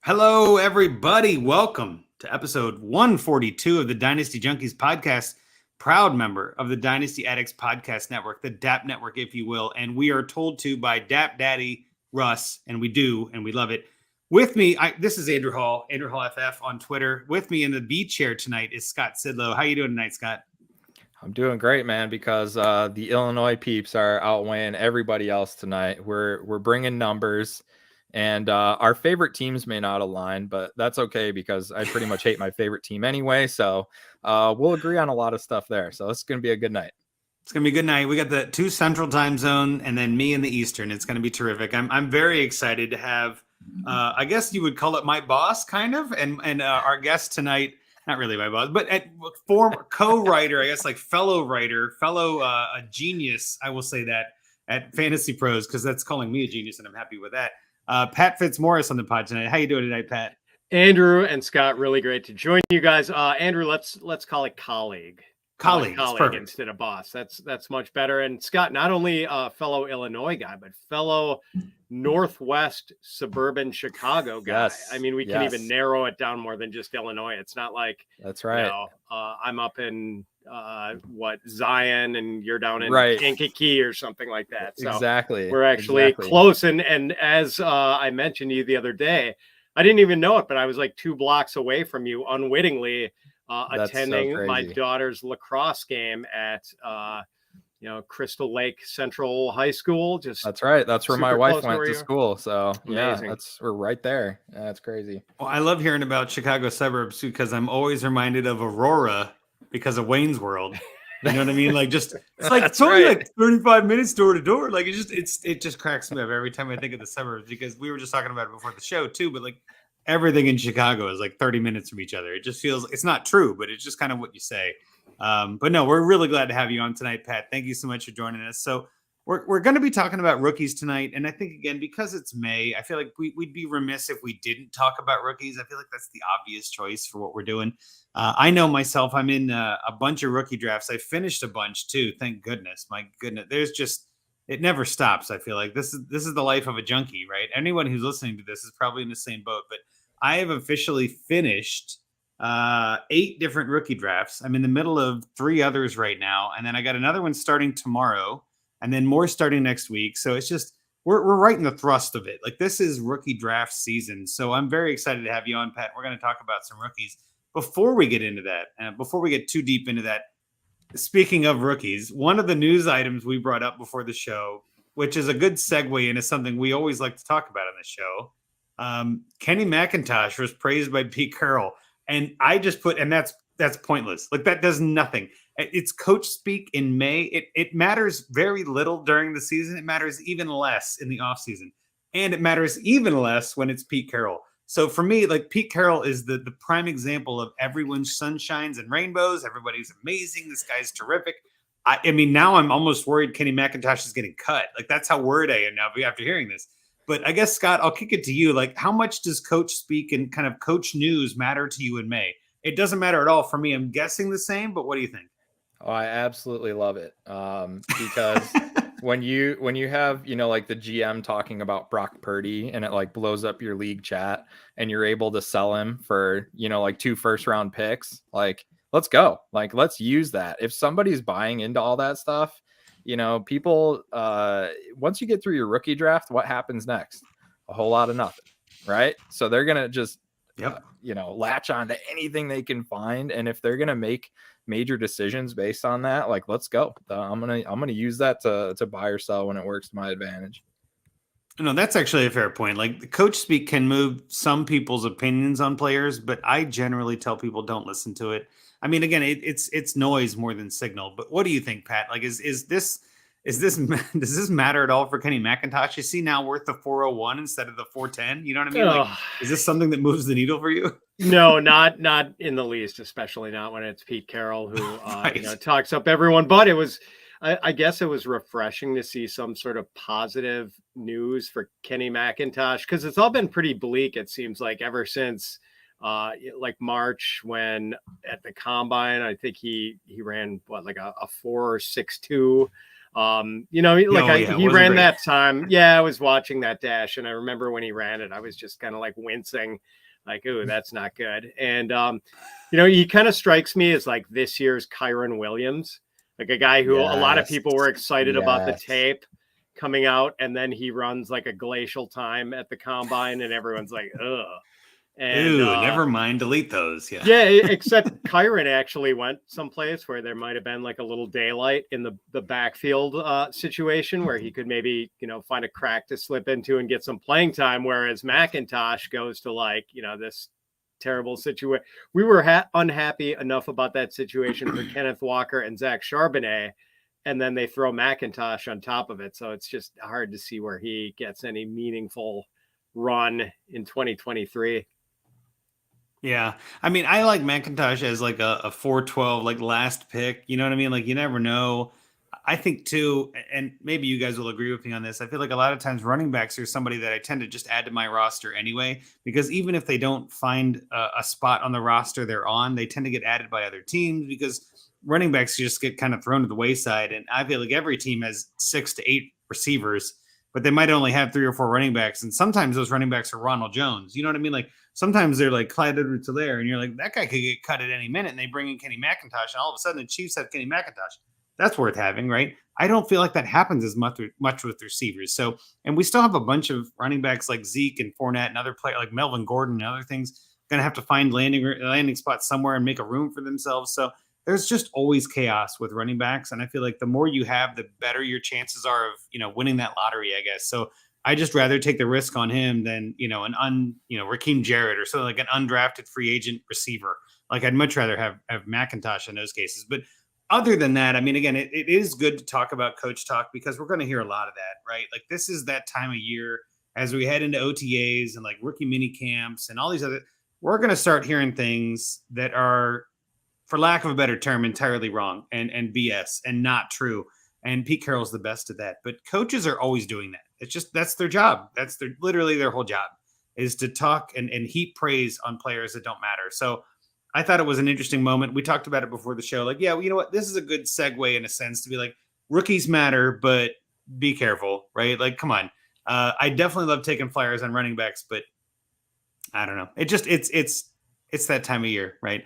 Hello, everybody. Welcome to episode 142 of the Dynasty Junkies podcast, proud member of the Dynasty Addicts Podcast Network, the DAP Network, if you will. And we are told to by DAP Daddy Russ, and we do, and we love it. With me, this is Andrew Hall FF on Twitter. With me in the B chair tonight is Scott Sidlow. How you doing tonight, Scott? I'm doing great, man, because the Illinois peeps are outweighing everybody else tonight. We're bringing numbers. And our favorite teams may not align, but that's okay because I pretty much hate my favorite team anyway. So we'll agree on a lot of stuff there. So it's going to be a good night. It's going to be a good night. We got the 2 Central time zone and then me in the Eastern. It's going to be terrific. I'm very excited to have, I guess you would call it my boss, kind of. And our guest tonight, not really my boss, but former co-writer, I guess, like fellow writer, fellow genius, I will say that, at Fantasy Pros, because that's calling me a genius, and I'm happy with that. Pat Fitzmaurice on the pod tonight. How you doing tonight, Pat? Andrew and Scott, really great to join you guys. Andrew, let's call it colleague instead of boss. That's much better. And Scott, not only a fellow Illinois guy, but fellow Northwest suburban Chicago guy. Yes. I mean, we can even narrow it down more than just Illinois. It's not like that's right. I'm up in Zion and you're down in Kankakee or something like that. So exactly. We're actually close. And as I mentioned to you the other day, I didn't even know it, but I was like 2 blocks away from you unwittingly attending my daughter's lacrosse game at Crystal Lake Central High School. That's right. That's where my wife went to school. So amazing. Yeah, we're right there. That's crazy. Well, I love hearing about Chicago suburbs because I'm always reminded of Aurora because of Wayne's World. You know what I mean? Like, just it's only like 35 minutes door to door. Like, it just cracks me up every time I think of the suburbs, because we were just talking about it before the show too. But like, everything in Chicago is like 30 minutes from each other. It just feels, it's not true, but it's just kind of what you say. But no, we're really glad to have you on tonight, Pat. Thank you so much for joining us. So we're going to be talking about rookies tonight. And I think, again, because it's May, I feel like we'd be remiss if we didn't talk about rookies. I feel like that's the obvious choice for what we're doing. I know myself, I'm in a bunch of rookie drafts. I finished a bunch too. Thank goodness. My goodness. It never stops. I feel like this is the life of a junkie, right? Anyone who's listening to this is probably in the same boat, but I have officially finished 8 different rookie drafts. I'm in the middle of 3 others right now. And then I got another one starting tomorrow and then more starting next week. So it's just, we're right in the thrust of it. Like, this is rookie draft season. So I'm very excited to have you on, Pat. We're going to talk about some rookies. Before we get into that, before we get too deep into that, speaking of rookies, one of the news items we brought up before the show, which is a good segue into something we always like to talk about on the show, Kenny McIntosh was praised by Pete Carroll, and I just put, and that's pointless. Like, that does nothing. It's coach speak in May. It matters very little during the season. It matters even less in the offseason, and it matters even less when it's Pete Carroll. So for me, like, Pete Carroll is the prime example of everyone's sunshines and rainbows. Everybody's amazing. This guy's terrific. I mean, now I'm almost worried Kenny McIntosh is getting cut. Like, that's how worried I am now after hearing this. But I guess, Scott, I'll kick it to you. Like, how much does coach speak and kind of coach news matter to you in May? It doesn't matter at all for me. I'm guessing the same, but what do you think? Oh, I absolutely love it. Because when you have, like the GM talking about Brock Purdy and it like blows up your league chat and you're able to sell him for, like 2 first-round picks, like, let's go. Like, let's use that. If somebody's buying into all that stuff, people, once you get through your rookie draft, what happens next? A whole lot of nothing, right? So they're going to just, latch on to anything they can find. And if they're going to make major decisions based on that, like, let's go. I'm going to use that to buy or sell when it works to my advantage. No, that's actually a fair point. Like, the coach speak can move some people's opinions on players, but I generally tell people don't listen to it. I mean, again, it's noise more than signal. But what do you think, Pat? Like, is this does this matter at all for Kenny McIntosh? Is he now worth the 401 instead of the 410? You know what I mean? Like, is this something that moves the needle for you? No, not in the least, especially not when it's Pete Carroll who talks up everyone. But it was, I guess it was refreshing to see some sort of positive news for Kenny McIntosh, because it's all been pretty bleak, it seems like, ever since like March, when at the combine, I think he ran like a 4.62 He ran that time. Yeah, I was watching that dash, and I remember when he ran it, I was just kind of like wincing, like, "Ooh, that's not good." And he kind of strikes me as like this year's Kyron Williams, like a guy who a lot of people were excited about the tape coming out, and then he runs like a glacial time at the combine, and everyone's like, "Ugh." And never mind, delete those. Yeah, except Kyron actually went someplace where there might have been like a little daylight in the backfield situation where he could maybe find a crack to slip into and get some playing time, whereas McIntosh goes to like this terrible situation. We were unhappy enough about that situation for Kenneth Walker and Zach Charbonnet, and then they throw McIntosh on top of it, so it's just hard to see where he gets any meaningful run in 2023. Yeah. I mean, I like McIntosh as like a 412, like last pick. You know what I mean? Like you never know. I think too, and maybe you guys will agree with me on this. I feel like a lot of times running backs are somebody that I tend to just add to my roster anyway, because even if they don't find a spot on the roster they're on, they tend to get added by other teams because running backs just get kind of thrown to the wayside. And I feel like every team has 6 to 8 receivers, but they might only have 3 or 4 running backs. And sometimes those running backs are Ronald Jones. You know what I mean? Like sometimes they're like Clyde Edwards-Helaire, and you're like, that guy could get cut at any minute. And they bring in Kenny McIntosh, and all of a sudden the Chiefs have Kenny McIntosh. That's worth having, right? I don't feel like that happens as much with receivers. So, and we still have a bunch of running backs like Zeke and Fournette and other players like Melvin Gordon and other things going to have to find landing spots somewhere and make a room for themselves. So there's just always chaos with running backs. And I feel like the more you have, the better your chances are of, winning that lottery, I guess. So I just rather take the risk on him than, Raheem Jarrett or something like an undrafted free agent receiver. Like I'd much rather have McIntosh in those cases. But other than that, I mean, again, it is good to talk about coach talk because we're going to hear a lot of that, right? Like this is that time of year as we head into OTAs and like rookie mini camps and all these other, we're going to start hearing things that are, for lack of a better term, entirely wrong and BS and not true. And Pete Carroll's the best at that. But coaches are always doing that. It's just, that's their job. That's literally their whole job is to talk and heap praise on players that don't matter. So I thought it was an interesting moment. We talked about it before the show. Like, yeah, you know what? This is a good segue in a sense to be like, rookies matter, but be careful, right? Like, come on. I definitely love taking flyers on running backs, but I don't know. It's that time of year, right?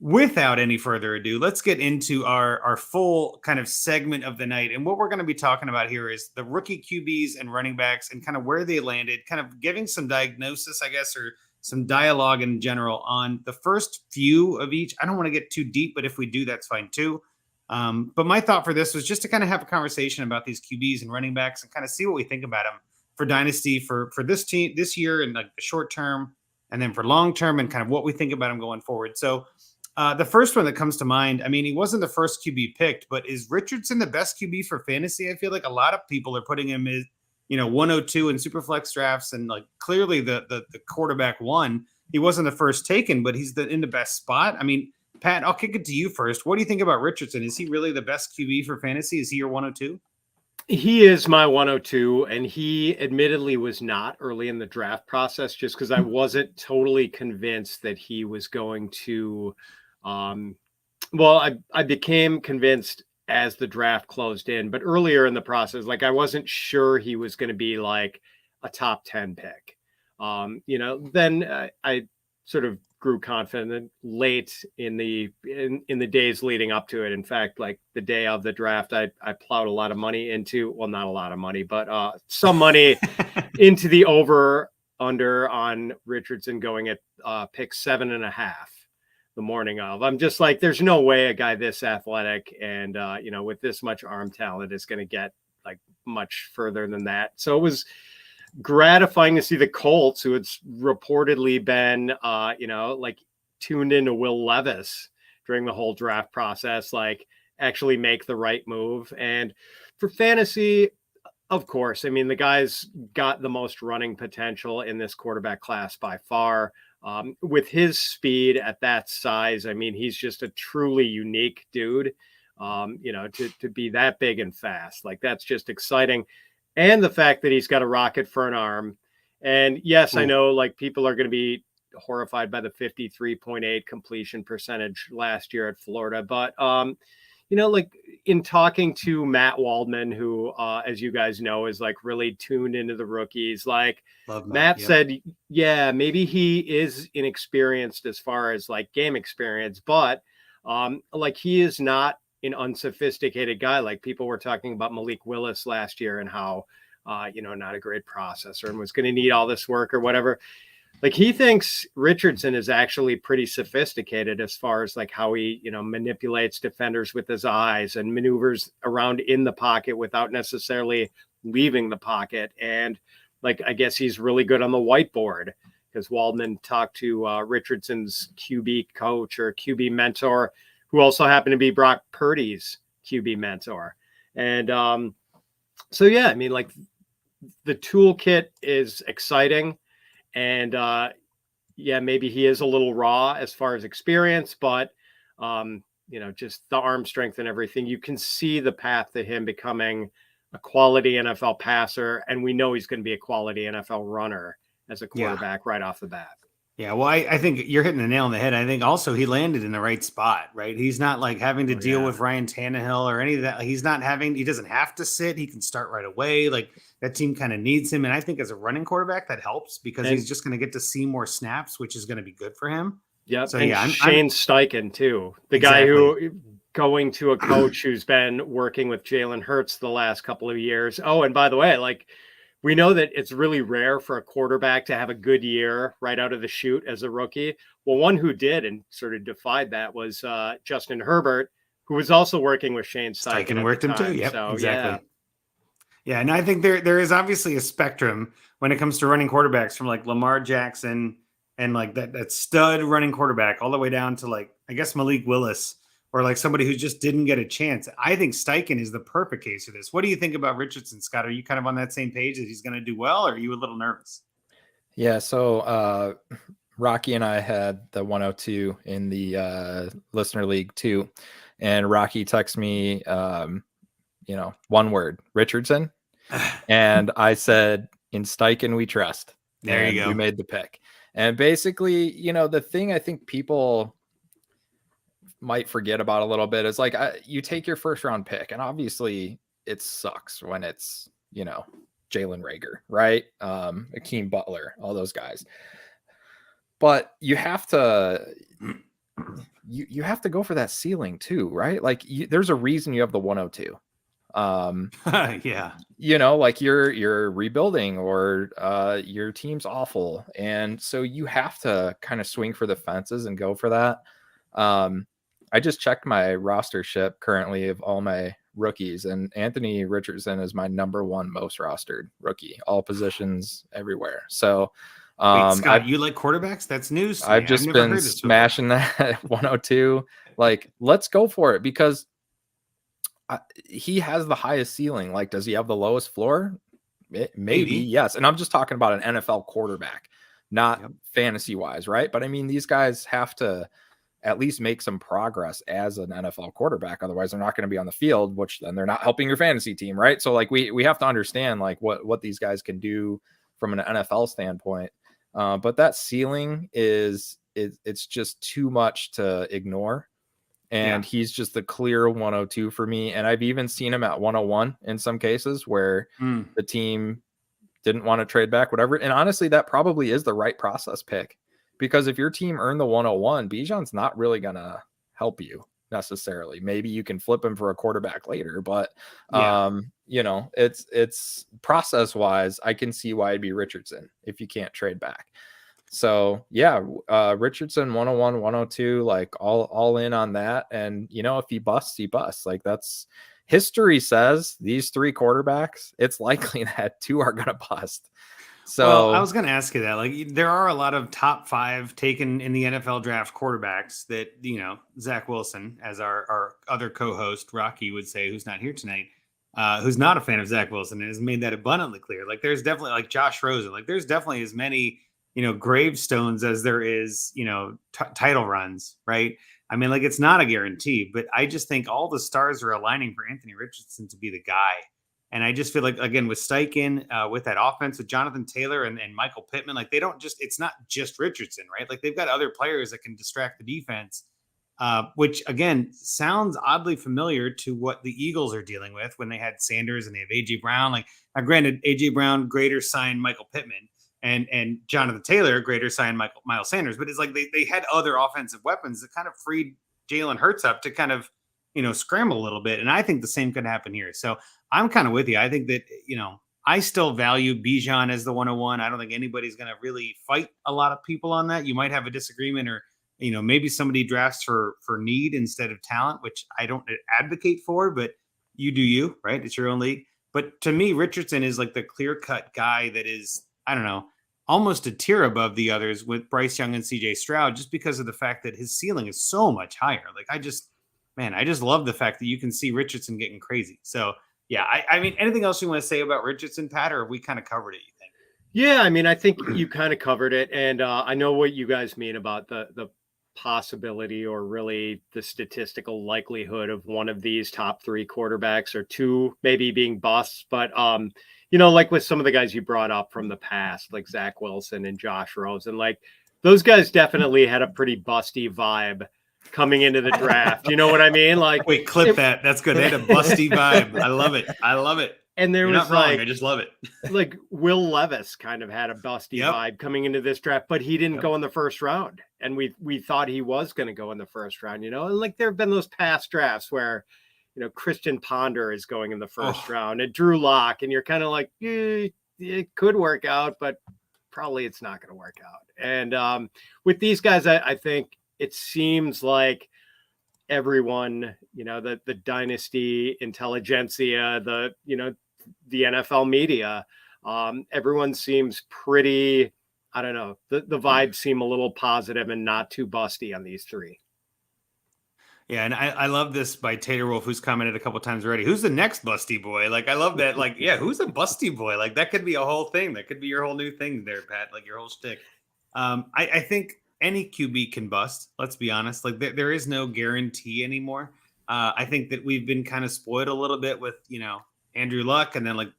Without any further ado, let's get into our full kind of segment of the night. And what we're going to be talking about here is the rookie QBs and running backs and kind of where they landed, kind of giving some diagnosis, I guess, or some dialogue in general on the first few of each. I don't want to get too deep, but if we do, that's fine too. But my thought for this was just to kind of have a conversation about these QBs and running backs and kind of see what we think about them for Dynasty for this team this year and like the short term, and then for long term and kind of what we think about them going forward. So the first one that comes to mind, I mean, he wasn't the first QB picked, but is Richardson the best QB for fantasy? I feel like a lot of people are putting him as 102 in Superflex drafts, and like clearly the quarterback one. He wasn't the first taken, but he's in the best spot. I mean, Pat, I'll kick it to you first. What do you think about Richardson? Is he really the best QB for fantasy? Is he your 102? He is my 102, and he admittedly was not early in the draft process just because I wasn't totally convinced that he was going to I became convinced as the draft closed in, but earlier in the process, like I wasn't sure he was going to be like a top 10 pick. Then I sort of grew confident late in the days leading up to it. In fact, like the day of the draft, I plowed a lot of money into, well, not a lot of money, but some money into the over under on Richardson going at pick 7.5 the morning of. I'm just like, there's no way a guy this athletic and with this much arm talent is going to get like much further than that. So it was gratifying to see the Colts, who had reportedly been like tuned into Will Levis during the whole draft process, like actually make the right move. And for fantasy, of course, I mean, the guy's got the most running potential in this quarterback class by far. With his speed at that size, I mean, he's just a truly unique dude. To be that big and fast, like that's just exciting. And the fact that he's got a rocket for an arm. And yes, I know like people are going to be horrified by the 53.8 completion percentage last year at Florida, but like in talking to Matt Waldman, who, as you guys know, is like really tuned into the rookies, like Love Matt yep. said, yeah, maybe he is inexperienced as far as like game experience, but like he is not an unsophisticated guy. Like people were talking about Malik Willis last year and how, not a great processor and was going to need all this work or whatever. Like he thinks Richardson is actually pretty sophisticated as far as like how he, manipulates defenders with his eyes and maneuvers around in the pocket without necessarily leaving the pocket. And like, I guess he's really good on the whiteboard because Waldman talked to Richardson's QB coach or QB mentor, who also happened to be Brock Purdy's QB mentor. And so, yeah, I mean, like the toolkit is exciting. And maybe he is a little raw as far as experience, but just the arm strength and everything. You can see the path to him becoming a quality NFL passer, and we know he's going to be a quality NFL runner as a quarterback right off the bat. Yeah, well, I think you're hitting the nail on the head. I think also he landed in the right spot, right? He's not like having to deal with Ryan Tannehill or any of that. He doesn't have to sit. He can start right away. Like that team kind of needs him. And I think as a running quarterback, that helps because he's just going to get to see more snaps, which is going to be good for him. Yeah. So, and Shane Steichen, too. The guy who going to a coach who's been working with Jalen Hurts the last couple of years. Oh, and by the way, like, we know that it's really rare for a quarterback to have a good year right out of the chute as a rookie. Well, one who did and sort of defied that was Justin Herbert, who was also working with Shane Steichen. Steichen worked him too. Yep, so, exactly. Yeah, and I think there is obviously a spectrum when it comes to running quarterbacks from like Lamar Jackson and like that stud running quarterback all the way down to like, I guess, Malik Willis or like somebody who just didn't get a chance. I think Steichen is the perfect case for this. What do you think about Richardson, Scott? Are you kind of on that same page that he's going to do well, or are you a little nervous? Yeah, so Rocky and I had the 102 in the listener league too. And Rocky texts me, one word, Richardson. And I said, in Steichen, we trust. There you go. We made the pick. And basically, the thing I think people might forget about a little bit is like you take your first round pick, and obviously it sucks when it's Jalen Reagor, right? Akeem Butler, all those guys. But you have to you have to go for that ceiling too, right? Like there's a reason you have the 102. Yeah. Like you're rebuilding or your team's awful, and so you have to kind of swing for the fences and go for that. I just checked my roster ship currently of all my rookies, and Anthony Richardson is my number one most rostered rookie, all positions everywhere. So, wait, Scott, you like quarterbacks? That's news. I've just been smashing that 102. Like, let's go for it because he has the highest ceiling. Like, does he have the lowest floor? Maybe, yes. And I'm just talking about an NFL quarterback, not fantasy wise, right? But I mean, these guys have to at least make some progress as an NFL quarterback. Otherwise, they're not going to be on the field, which then they're not helping your fantasy team, right? So like we have to understand like what these guys can do from an NFL standpoint. But that ceiling it's just too much to ignore. And he's just the clear 102 for me. And I've even seen him at 101 in some cases where the team didn't want to trade back, whatever. And honestly, that probably is the right process pick. Because if your team earned the 101, Bijan's not really going to help you necessarily. Maybe you can flip him for a quarterback later, but it's process wise, I can see why it'd be Richardson if you can't trade back. So Richardson 101, 102, like all in on that. And if he busts, he busts. Like that's history says these three quarterbacks, it's likely that two are gonna bust. So I was going to ask you that. Like, there are a lot of top 5 taken in the NFL draft quarterbacks that, Zach Wilson, as our other co-host, Rocky, would say, who's not here tonight, who's not a fan of Zach Wilson and has made that abundantly clear. Like, there's definitely, like Josh Rosen, like, there's definitely as many, gravestones as there is, title runs, right? I mean, like, it's not a guarantee, but I just think all the stars are aligning for Anthony Richardson to be the guy. And I just feel like, again, with Steichen, with that offense, with Jonathan Taylor and Michael Pittman, like it's not just Richardson, right? Like they've got other players that can distract the defense. which again sounds oddly familiar to what the Eagles are dealing with when they had Sanders and they have AJ Brown. Like, now granted, AJ Brown greater signed Michael Pittman, and Jonathan Taylor greater signed Miles Sanders, but it's like they had other offensive weapons that kind of freed Jalen Hurts up to kind of, scramble a little bit. And I think the same could happen here. So I'm kind of with you. I think that, I still value Bijan as the 101. I don't think anybody's going to really fight a lot of people on that. You might have a disagreement, or, maybe somebody drafts for need instead of talent, which I don't advocate for, but you do you, right? It's your own league. But to me, Richardson is like the clear-cut guy that is, I don't know, almost a tier above the others with Bryce Young and CJ Stroud, just because of the fact that his ceiling is so much higher. Like, I just love the fact that you can see Richardson getting crazy. So yeah, I mean, anything else you want to say about Richardson, Pat, or have we kind of covered it, you think? Yeah, I mean, I think you kind of covered it. And I know what you guys mean about the possibility, or really the statistical likelihood, of one of these top three quarterbacks, or two maybe being busts. But like with some of the guys you brought up from the past, like Zach Wilson and Josh Rosen, like those guys definitely had a pretty busty vibe coming into the draft. You know what I mean? Like, wait, clip that. That's good. They had a busty vibe. I love it. And there You're was not wrong. like, I just love it. Like Will Levis kind of had a busty vibe coming into this draft, but he didn't go in the first round. And we thought he was going to go in the first round, and like there have been those past drafts where, Christian Ponder is going in the first round, and Drew Lock, and you're kind of like, it could work out, but probably it's not going to work out. And with these guys, I think it seems like everyone, the Dynasty intelligentsia, the NFL media, everyone seems pretty, I don't know, the vibes seem a little positive and not too busty on these three. Yeah, and I love this by Tater Wolf, who's commented a couple times already. Who's the next busty boy? Like, I love that. Like, yeah, who's a busty boy? Like, that could be a whole thing. That could be your whole new thing there, Pat. Like, your whole shtick. I think any QB can bust. Let's be honest. Like, there is no guarantee anymore. I think that we've been kind of spoiled a little bit with, Andrew Luck, and then like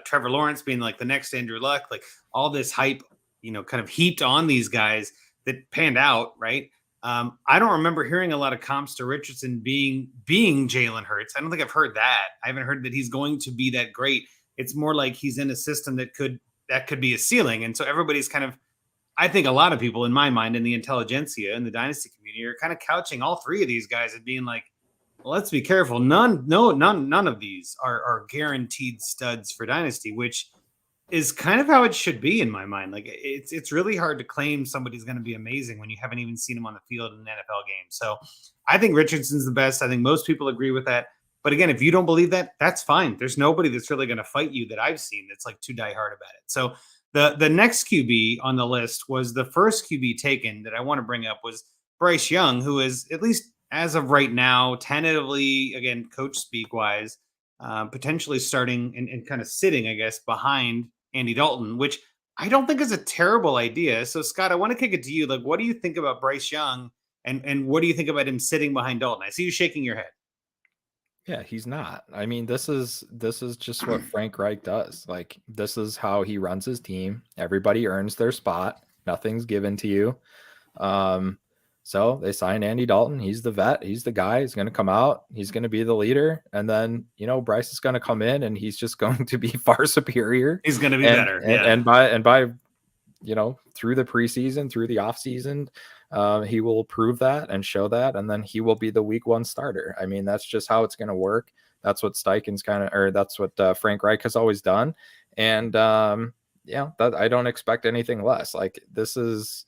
Trevor Lawrence being like the next Andrew Luck. Like, all this hype, kind of heaped on these guys that panned out, right? I don't remember hearing a lot of comps to Richardson being Jalen Hurts. I don't think I've heard that. I haven't heard that he's going to be that great. It's more like he's in a system that could be a ceiling. And so everybody's kind of, I think a lot of people in my mind in the intelligentsia in the Dynasty community are kind of couching all three of these guys and being like, well, let's be careful. None of these are guaranteed studs for Dynasty, which is kind of how it should be in my mind. Like, it's really hard to claim somebody's going to be amazing when you haven't even seen him on the field in an NFL game. So I think Richardson's the best. I think most people agree with that. But again, if you don't believe that, that's fine. There's nobody that's really going to fight you that I've seen that's like too diehard about it. So the next QB on the list was the first QB taken that I want to bring up was Bryce Young, who is, at least as of right now, tentatively, again, coach speak wise, potentially starting and kind of sitting, I guess, behind Andy Dalton, which I don't think is a terrible idea. So Scott, I want to kick it to you. Like, what do you think about Bryce Young, and what do you think about him sitting behind Dalton? I see you shaking your head. Yeah, he's not. I mean, this is just what Frank Reich does. Like, this is how he runs his team. Everybody earns their spot. Nothing's given to you. So they signed Andy Dalton. He's the vet. He's the guy. He's going to come out. He's going to be the leader. And then, Bryce is going to come in and he's just going to be far superior. He's going to be better. And by through the preseason, through the off season, he will prove that and show that. And then he will be the week one starter. I mean, that's just how it's going to work. That's what that's what Frank Reich has always done. And that I don't expect anything less. Like, this is,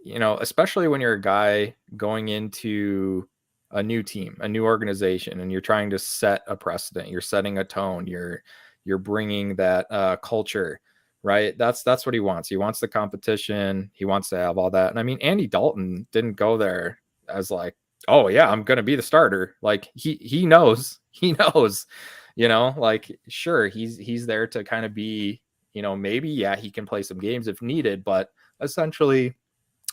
especially when you're a guy going into a new team, a new organization, and you're trying to set a precedent, you're setting a tone, you're bringing that culture, right? That's what he wants. He wants the competition. He wants to have all that. And I mean, Andy Dalton didn't go there as like, oh yeah, I'm going to be the starter. Like, he knows, like, sure, he's there to kind of be, maybe, yeah, he can play some games if needed, but essentially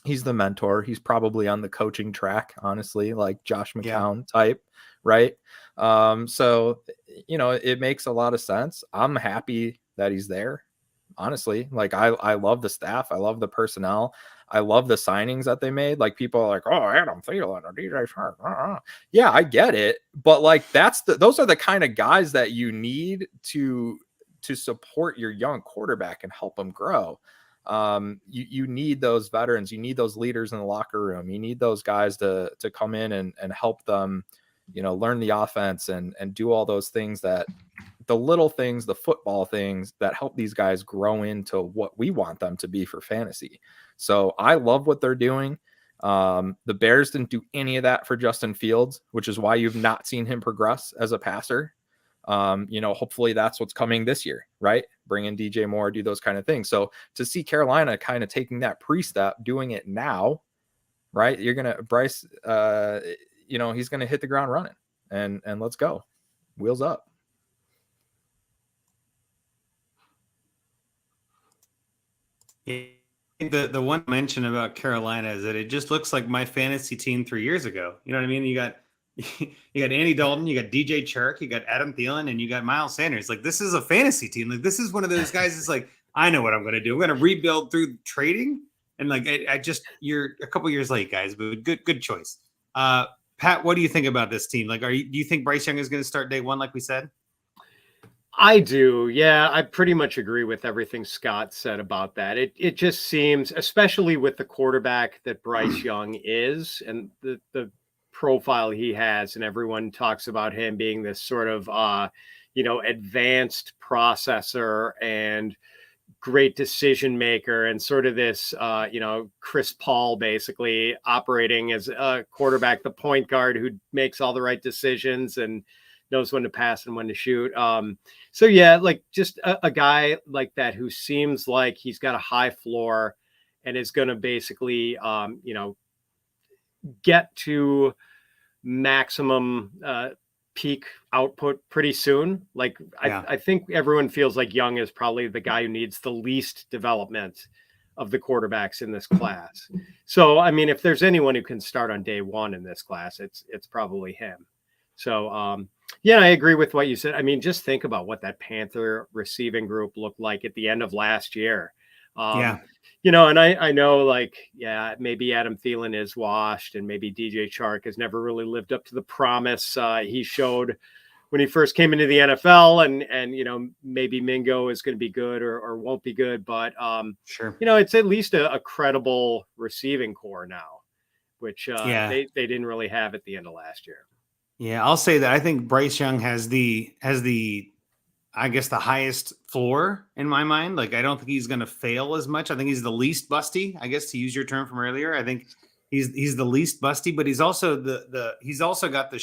he's the mentor. He's probably on the coaching track, honestly, like Josh McCown type, right? So, it makes a lot of sense. I'm happy that he's there. honestly. Like I love the staff. I love the personnel. I love the signings that they made. Like people are like, oh, Adam Thielen or DJ Shark. Yeah, I get it. But like those are the kind of guys that you need to support your young quarterback and help them grow. You need those veterans, you need those leaders in the locker room, you need those guys to come in and help them, learn the offense and do all those things, that the little things, the football things that help these guys grow into what we want them to be for fantasy. So I love what they're doing. The Bears didn't do any of that for Justin Fields, which is why you've not seen him progress as a passer. Hopefully that's what's coming this year, right? Bring in DJ Moore, do those kind of things. So to see Carolina kind of taking that pre-step, doing it now, right? Bryce, he's going to hit the ground running and let's go. Wheels up. Yeah. The one mention about Carolina is that it just looks like my fantasy team 3 years ago. You know what I mean? You got Andy Dalton, you got DJ Chark, you got Adam Thielen, and you got Miles Sanders. Like, this is a fantasy team. Like, this is one of those guys that's like, I know what I'm going to do. I'm going to rebuild through trading. And like, you're a couple years late, guys, but good choice. Pat, what do you think about this team? Like, do you think Bryce Young is going to start day one, like we said? I do. Yeah, I pretty much agree with everything Scott said about that. It just seems, especially with the quarterback that Bryce Young is and the profile he has, and everyone talks about him being this sort of, advanced processor and great decision maker, and sort of this, Chris Paul basically operating as a quarterback, the point guard who makes all the right decisions and knows when to pass and when to shoot. So yeah, like just a guy like that who seems like he's got a high floor and is going to basically, get to maximum peak output pretty soon. Like, yeah. I think everyone feels like Young is probably the guy who needs the least development of the quarterbacks in this class. So, I mean, if there's anyone who can start on day one in this class, it's probably him. So, yeah, I agree with what you said. I mean, just think about what that Panther receiving group looked like at the end of last year. And I know, like, yeah, maybe Adam Thielen is washed and maybe DJ Chark has never really lived up to the promise he showed when he first came into the NFL, and maybe Mingo is going to be good or won't be good, but sure, it's at least a credible receiving core now, which they didn't really have at the end of last year. Yeah, I'll say that I think Bryce Young has the I guess the highest floor in my mind. Like, I don't think he's going to fail as much. I think he's the least busty, I guess, to use your term from earlier. I think he's the least busty, but he's also he's also got the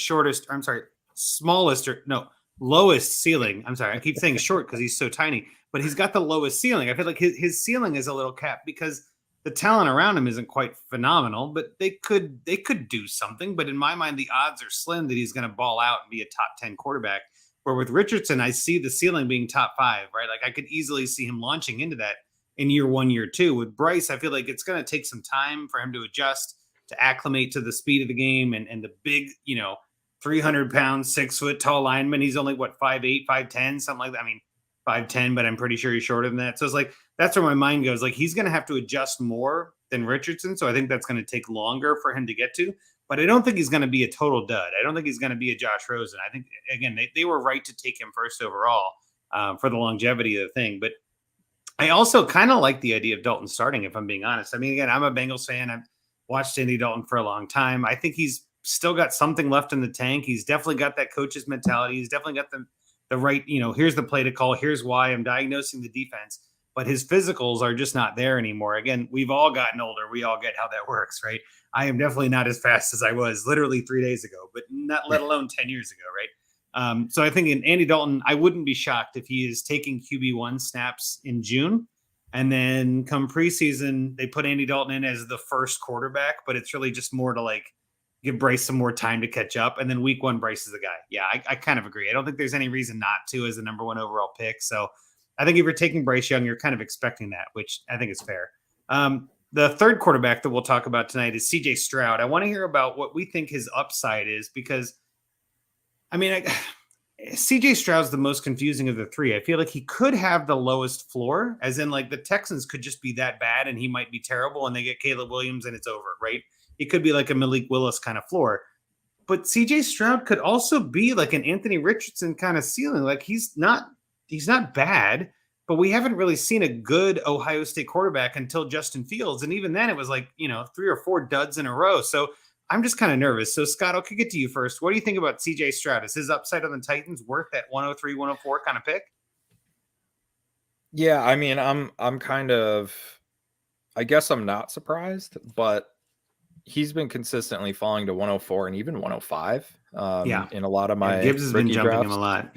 lowest ceiling. I'm sorry, I keep saying short because he's so tiny, but he's got the lowest ceiling. I feel like his ceiling is a little capped because the talent around him isn't quite phenomenal, but they could do something. But in my mind, the odds are slim that he's going to ball out and be a top 10 quarterback. Where with Richardson, I see the ceiling being top 5, right? Like, I could easily see him launching into that in year 1, year 2. With Bryce, I feel like it's going to take some time for him to adjust, to acclimate to the speed of the game and the big, 300-pound, 6-foot tall lineman. He's only 5'8", 5'10", something like that. I mean, 5'10", but I'm pretty sure he's shorter than that. So it's like, that's where my mind goes. Like, he's going to have to adjust more than Richardson. So I think that's going to take longer for him to get to. But I don't think he's going to be a total dud. I don't think he's going to be a Josh Rosen. I think, again, they were right to take him first overall for the longevity of the thing. But I also kind of like the idea of Dalton starting, if I'm being honest. I mean, again, I'm a Bengals fan. I've watched Andy Dalton for a long time. I think he's still got something left in the tank. He's definitely got that coach's mentality. He's definitely got the right, here's the play to call. Here's why I'm diagnosing the defense. But his physicals are just not there anymore. Again, we've all gotten older. We all get how that works, right? I am definitely not as fast as I was literally 3 days ago, but not let alone 10 years ago, right? So I think in Andy Dalton, I wouldn't be shocked if he is taking QB1 snaps in June. And then come preseason, they put Andy Dalton in as the first quarterback, but it's really just more to like give Bryce some more time to catch up. And then week 1, Bryce is the guy. Yeah, I kind of agree. I don't think there's any reason not to as the number 1 overall pick. So I think if you're taking Bryce Young, you're kind of expecting that, which I think is fair. The third quarterback that we'll talk about tonight is CJ Stroud. I want to hear about what we think his upside is because, I mean, CJ Stroud's the most confusing of the three. I feel like he could have the lowest floor, as in like the Texans could just be that bad and he might be terrible and they get Caleb Williams and it's over, right? It could be like a Malik Willis kind of floor. But CJ Stroud could also be like an Anthony Richardson kind of ceiling. Like he's not bad, but we haven't really seen a good Ohio State quarterback until Justin Fields. And even then it was like, 3 or 4 duds in a row. So I'm just kind of nervous. So Scott, I'll kick it to you first. What do you think about CJ Stroud? Is his upside on the Titans worth that 103, 104 kind of pick? Yeah, I mean, I'm kind of, I guess I'm not surprised, but he's been consistently falling to 104 and even 105. In a lot of my Gibbs has been jumping drafts. him a lot.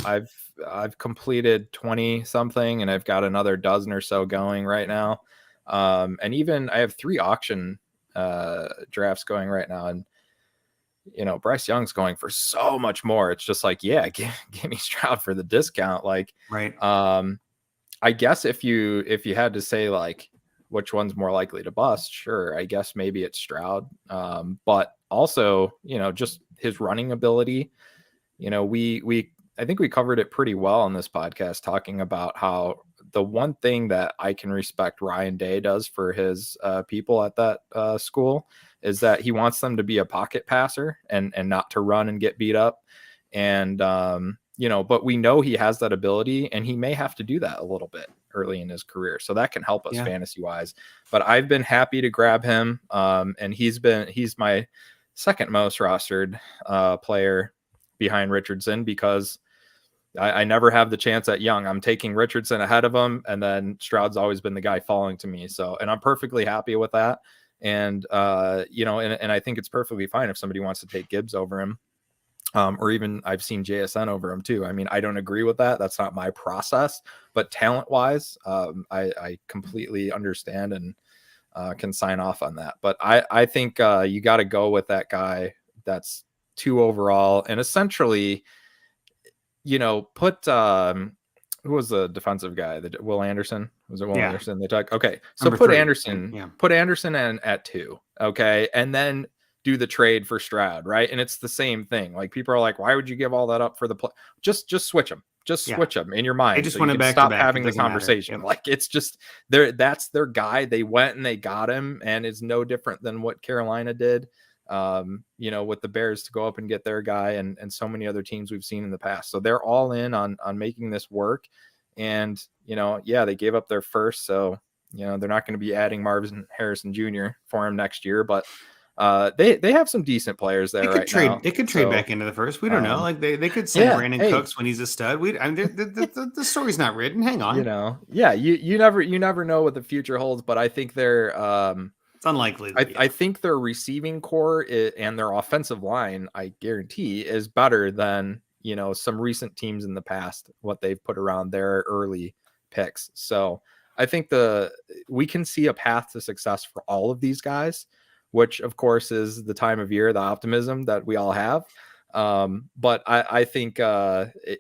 Yep. I've completed 20 something and I've got another dozen or so going right now. And even I have 3 auction drafts going right now, and Bryce Young's going for so much more. It's just like, yeah, give me Stroud for the discount. Like, right. I guess if you had to say like which one's more likely to bust, sure, I guess maybe it's Stroud. But also, just his running ability. I think we covered it pretty well on this podcast, talking about how the one thing that I can respect Ryan Day does for his people at that school is that he wants them to be a pocket passer and not to run and get beat up. And, but we know he has that ability and he may have to do that a little bit early in his career. So that can help us fantasy wise, but I've been happy to grab him. And he's my second most rostered player behind Richardson, because I never have the chance at Young. I'm taking Richardson ahead of him, and then Stroud's always been the guy falling to me. So, and I'm perfectly happy with that. And, and I think it's perfectly fine if somebody wants to take Gibbs over him. Or even I've seen JSN over him too. I mean, I don't agree with that. That's not my process, but talent wise, I completely understand and can sign off on that. But I think you got to go with that guy that's 2 overall, and essentially, put who was the defensive guy? Will Anderson? Was it Will Anderson? They took so number put 3. Anderson, put Anderson in at 2, and then do the trade for Stroud, right? And it's the same thing. Like, people are like, why would you give all that up for the play? Just switch them. Just switch them in your mind. I just want to stop having the conversation. Like, it's just that's their guy. They went and they got him, and it's no different than what Carolina did. With the Bears to go up and get their guy, and so many other teams we've seen in the past. So they're all in on making this work. And, they gave up their first. So, they're not going to be adding Marvin Harrison Jr. for him next year, but they have some decent players there now. They could trade back into the first. We don't know. Like they could send Brandon Cooks when he's a stud. The story's not written. Hang on. You never know what the future holds, but I think they're it's unlikely. I think their receiving core and their offensive line, I guarantee, is better than some recent teams in the past, what they've put around their early picks. So I think we can see a path to success for all of these guys, which of course is the time of year, the optimism that we all have. But I think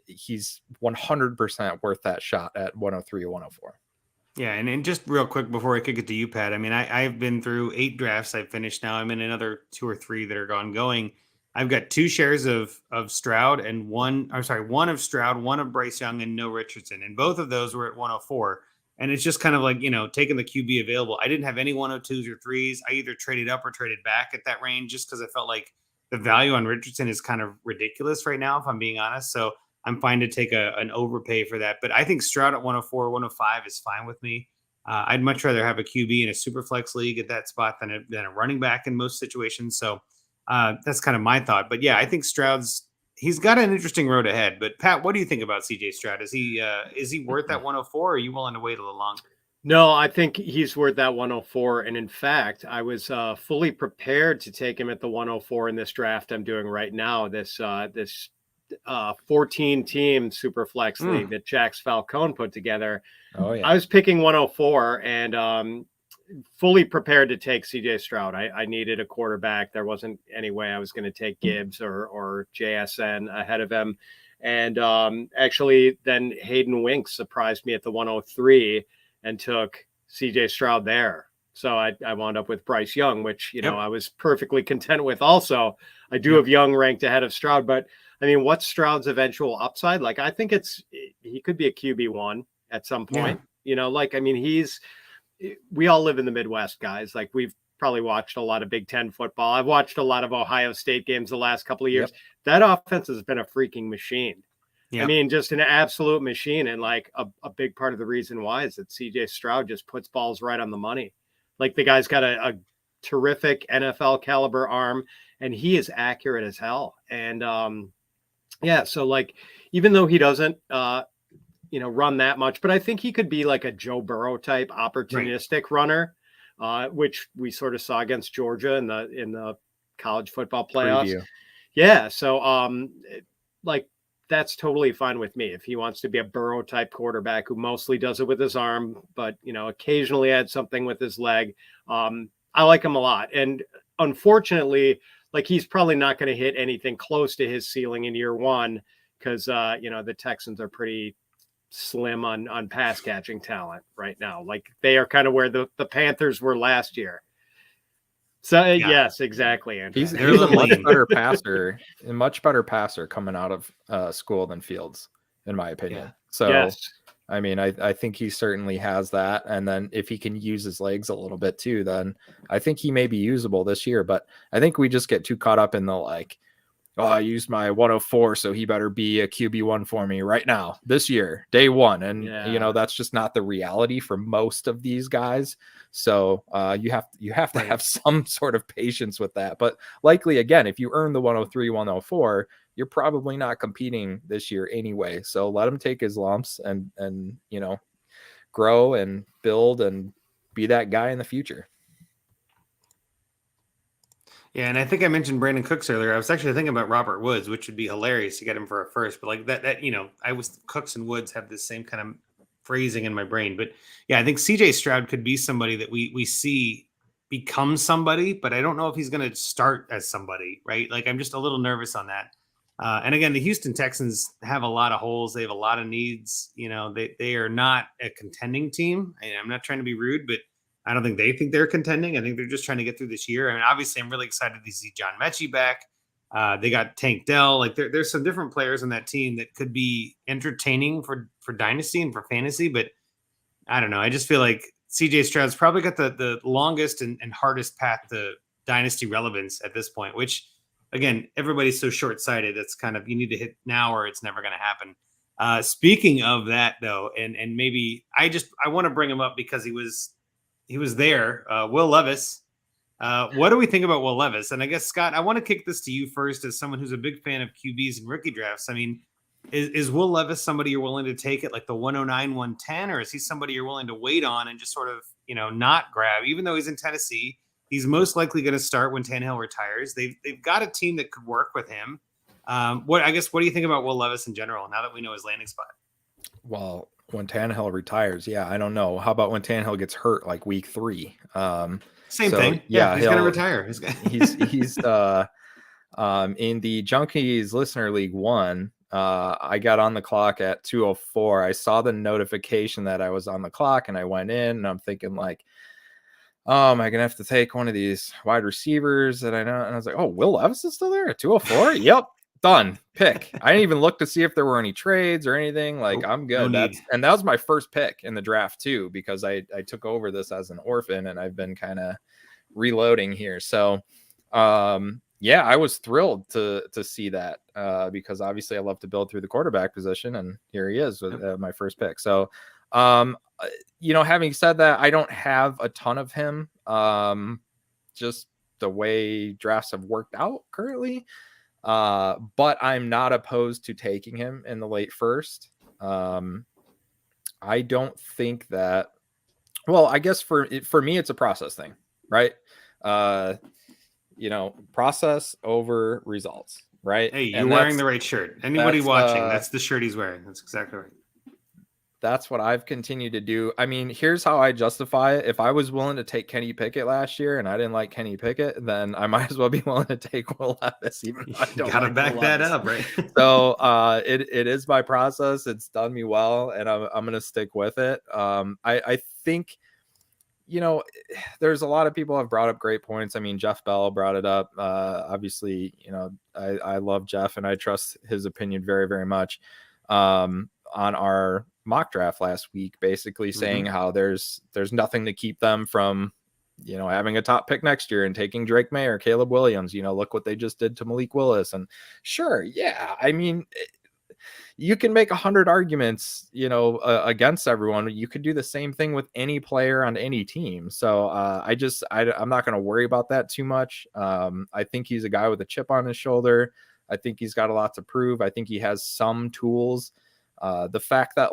he's 100% worth that shot at 103 or 104. Yeah, and just real quick before I kick it to you, Pat, I mean, I've been through 8 drafts. I've finished now. I'm in another 2 or 3 that are ongoing. I've got 2 shares of Stroud and one of Stroud, one of Bryce Young, and no Richardson. And both of those were at 104. And it's just kind of like, taking the QB available. I didn't have any 102s or 3s. I either traded up or traded back at that range just because I felt like the value on Richardson is kind of ridiculous right now, if I'm being honest. So I'm fine to take an overpay for that. But I think Stroud at 104, 105 is fine with me. I'd much rather have a QB in a super flex league at that spot than a running back in most situations. So that's kind of my thought. But yeah, I think he's got an interesting road ahead. But Pat, what do you think about CJ Stroud? Is he worth that 104, or are you willing to wait a little longer? No, I think he's worth that 104. And in fact, I was fully prepared to take him at the 104 in this draft I'm doing right now. This 14-team super flex league that Jax Falcone put together. Oh yeah, I was picking 104 and fully prepared to take CJ Stroud. I needed a quarterback. There wasn't any way I was going to take Gibbs or JSN ahead of him. And actually then Hayden Winks surprised me at the 103 and took CJ Stroud there. So I wound up with Bryce Young, which, I was perfectly content with also. I do have Young ranked ahead of Stroud, but I mean, what's Stroud's eventual upside? Like, I think he could be a QB1 at some point. Like, I mean, we all live in the Midwest, guys. Like, we've probably watched a lot of Big Ten football. I've watched a lot of Ohio State games the last couple of years. That offense has been a freaking machine. I mean, just an absolute machine. And like a big part of the reason why is that CJ Stroud just puts balls right on the money. Like, the guy's got a terrific NFL caliber arm, and he is accurate as hell. And so like, even though he doesn't run that much, but I think he could be like a Joe Burrow type opportunistic runner, which we sort of saw against Georgia in the college football playoffs. Preview. Yeah. So like, that's totally fine with me. If he wants to be a Burrow type quarterback who mostly does it with his arm, but occasionally adds something with his leg, I like him a lot. And unfortunately, like, he's probably not going to hit anything close to his ceiling in year one, because the Texans are pretty slim on pass catching talent right now. Like, they are kind of where the Panthers were last year. So yes, exactly. And he's a much better passer coming out of school than Fields, in my opinion. Yeah. So yes. I mean, I think he certainly has that. And then if he can use his legs a little bit too, then I think he may be usable this year. But I think we just get too caught up in the like, oh, I used my 104, so he better be a QB1 for me right now, this year, day one. And, that's just not the reality for most of these guys. So you have to have some sort of patience with that. But likely, again, if you earn the 103, 104, you're probably not competing this year anyway. So let him take his lumps and grow and build and be that guy in the future. Yeah, and I think I mentioned Brandon Cooks earlier. I was actually thinking about Robert Woods, which would be hilarious to get him for a first. But like Cooks and Woods have this same kind of phrasing in my brain. But yeah, I think CJ Stroud could be somebody that we see become somebody, but I don't know if he's going to start as somebody, right? Like, I'm just a little nervous on that. And again, the Houston Texans have a lot of holes. They have a lot of needs. They are not a contending team. I'm not trying to be rude, but I don't think they think they're contending. I think they're just trying to get through this year. I mean, obviously, I'm really excited to see John Mechie back. They got Tank Dell. Like, there's some different players on that team that could be entertaining for Dynasty and for fantasy. But I don't know. I just feel like CJ Stroud's probably got the longest and hardest path to Dynasty relevance at this point, which, again, everybody's so short-sighted. It's kind of, you need to hit now or it's never going to happen. Speaking of that, though, and maybe I want to bring him up because he was there. Will Levis. What do we think about Will Levis? And I guess, Scott, I want to kick this to you first as someone who's a big fan of QBs and rookie drafts. I mean, is Will Levis somebody you're willing to take at like the 109, 110, or is he somebody you're willing to wait on and just sort of, not grab? Even though he's in Tennessee, he's most likely going to start when Tannehill retires. They've got a team that could work with him. What do you think about Will Levis in general now that we know his landing spot? Well, when Tannehill retires, I don't know. How about when Tannehill gets hurt like week 3? Same thing. Yeah, he's going to retire. He's in the Junkies Listener League 1. I got on the clock at 2:04. I saw the notification that I was on the clock, and I went in, and I'm thinking like, oh, am I gonna have to take one of these wide receivers that I know? And I was like, oh, Will Levis is still there at 2:04. Yep, done. Pick. I didn't even look to see if there were any trades or anything. Like, I'm good. And that was my first pick in the draft too, because I took over this as an orphan, and I've been kind of reloading here. So I was thrilled to see that because obviously I love to build through the quarterback position, and here he is with my first pick. So having said that, I don't have a ton of him. Just the way drafts have worked out currently. But I'm not opposed to taking him in the late first. I don't think that, well, I guess for me, it's a process thing, right? Process over results, right? Hey, you're wearing the right shirt. Anybody watching, that's the shirt he's wearing. That's exactly right. That's what I've continued to do. I mean, here's how I justify it. If I was willing to take Kenny Pickett last year and I didn't like Kenny Pickett, then I might as well be willing to take Will Levis. Even if I don't gotta back that up, right? So it is my process. It's done me well, and I'm gonna stick with it. I think, there's a lot of people have brought up great points. I mean, Jeff Bell brought it up. Obviously, I love Jeff and I trust his opinion very, very much. On our mock draft last week, basically saying how there's nothing to keep them from, having a top pick next year and taking Drake May or Caleb Williams. Look what they just did to Malik Willis. And sure, yeah, I mean, you can make 100 arguments, against everyone. You could do the same thing with any player on any team. So I'm not going to worry about that too much. I think he's a guy with a chip on his shoulder. I think he's got a lot to prove. I think he has some tools. The fact that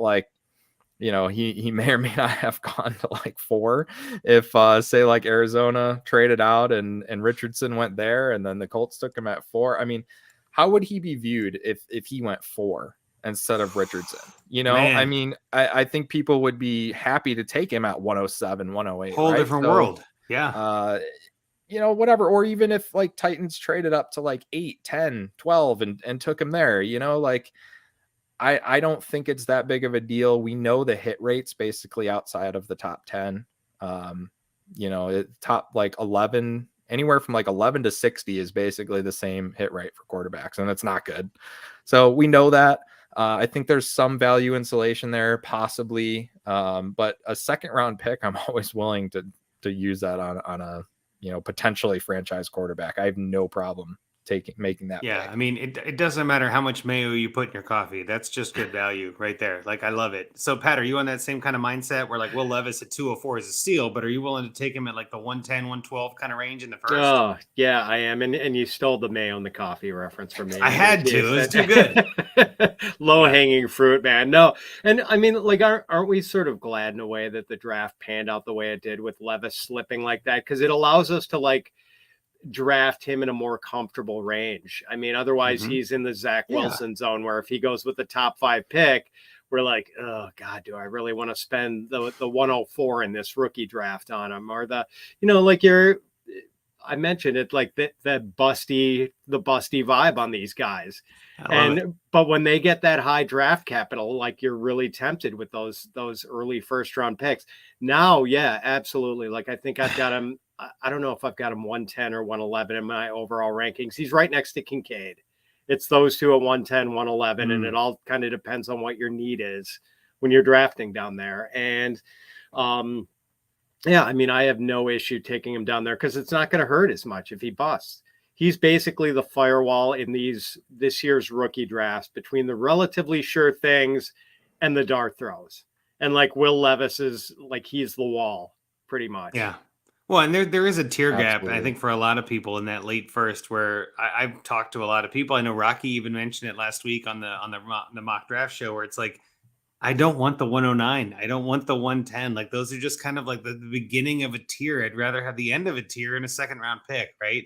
he may or may not have gone to 4 if say Arizona traded out and Richardson went there and then the Colts took him at 4. I mean, how would he be viewed if he went 4 instead of Richardson? I mean, I think people would be happy to take him at 107, 108. Whole different world. Yeah. Whatever. Or even if Titans traded up to 8, 10, 12 and took him there, I don't think it's that big of a deal. We know the hit rates basically outside of the top 10. Top 11, anywhere from 11 to 60 is basically the same hit rate for quarterbacks, and it's not good. So we know that. I think there's some value insulation there, possibly. But a second round pick, I'm always willing to use that on a potentially franchise quarterback. I have no problem making that pick. I mean, it doesn't matter how much mayo you put in your coffee. That's just good value right there. I love it. So Pat, are you on that same kind of mindset where Will Levis at 204 is a steal, but are you willing to take him at the 110, 112 kind of range in the first? Oh yeah, I am. And you stole the mayo and the coffee reference from me. I had to. It was too good. Low hanging fruit, man. No. And I mean, aren't we sort of glad in a way that the draft panned out the way it did with Levis slipping like that? Because it allows us to draft him in a more comfortable range. I mean, otherwise he's in the Zach Wilson zone where if he goes with the top 5 pick, we're like, oh God, do I really want to spend the 104 in this rookie draft on him? Or I mentioned it, the busty vibe on these guys. But when they get that high draft capital, you're really tempted with those early first round picks. Now, yeah, absolutely. I think I've got him. I don't know if I've got him 110 or 111 in my overall rankings. He's right next to Kincaid. It's those two at 110, 111, and it all kind of depends on what your need is when you're drafting down there. And I mean, I have no issue taking him down there because it's not going to hurt as much if he busts. He's basically the firewall in this year's rookie drafts between the relatively sure things and the dart throws. And Will Levis is he's the wall pretty much. Yeah. Well, and there is a tier gap, Absolutely. I think, for a lot of people in that late first where I've talked to a lot of people. I know Rocky even mentioned it last week on the mock draft show where it's I don't want the 109. I don't want the 110. Those are just kind of the beginning of a tier. I'd rather have the end of a tier in a second round pick, right?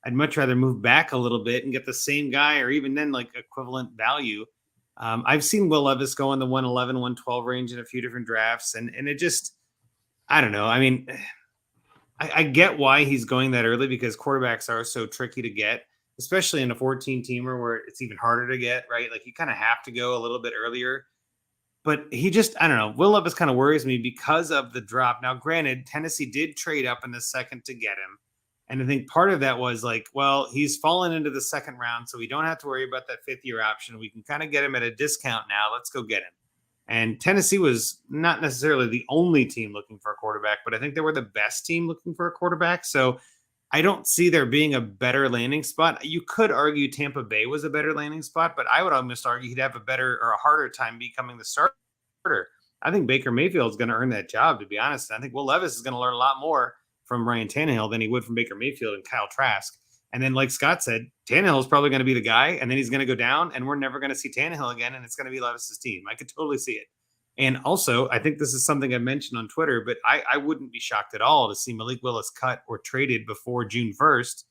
I'd much rather move back a little bit and get the same guy or even then equivalent value. I've seen Will Levis go in the 111, 112 range in a few different drafts. And it just, I don't know. I mean, I get why he's going that early because quarterbacks are so tricky to get, especially in a 14-teamer where it's even harder to get, right? You kind of have to go a little bit earlier. But he just, I don't know. Will Levis kind of worries me because of the drop. Now, granted, Tennessee did trade up in the second to get him. And I think part of that was he's fallen into the second round, so we don't have to worry about that 5th-year option. We can kind of get him at a discount now. Let's go get him. And Tennessee was not necessarily the only team looking for a quarterback, but I think they were the best team looking for a quarterback. So I don't see there being a better landing spot. You could argue Tampa Bay was a better landing spot, but I would almost argue he'd have a better or a harder time becoming the starter. I think Baker Mayfield is going to earn that job, to be honest. I think Will Levis is going to learn a lot more from Ryan Tannehill than he would from Baker Mayfield and Kyle Trask. And then, like Scott said, Tannehill is probably going to be the guy, and then he's going to go down, and we're never going to see Tannehill again, and it's going to be Levis's team. I could totally see it. And also, I think this is something I mentioned on Twitter, but I wouldn't be shocked at all to see Malik Willis cut or traded before June 1st,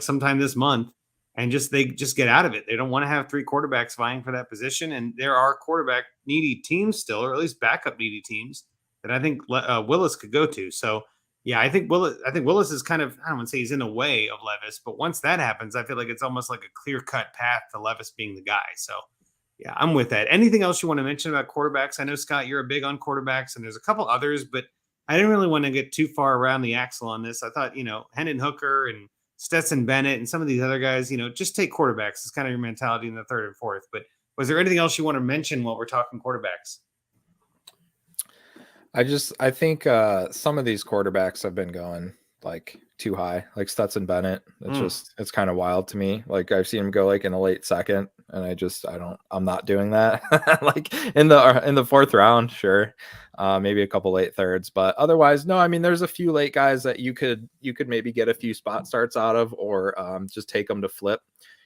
sometime this month, and they just get out of it. They don't want to have 3 quarterbacks vying for that position, and there are quarterback needy teams still, or at least backup needy teams that I think Willis could go to. So, yeah, I think Willis is kind of, I don't want to say he's in the way of Levis, but once that happens, I feel like it's almost like a clear-cut path to Levis being the guy. So, yeah, I'm with that. Anything else you want to mention about quarterbacks? I know, Scott, you're a big on quarterbacks, and there's a couple others, but I didn't really want to get too far around the axle on this. I thought, Hendon Hooker and Stetson Bennett and some of these other guys, just take quarterbacks. It's kind of your mentality in the third and fourth. But was there anything else you want to mention while we're talking quarterbacks? I think some of these quarterbacks have been going like too high, like Stetson Bennett. It's kind of wild to me. Like I've seen him go like in the late second, and I'm not doing that. Like in the fourth round, sure. Maybe a couple late thirds, but otherwise, no. I mean, there's a few late guys that you could maybe get a few spot starts out of, or just take them to flip.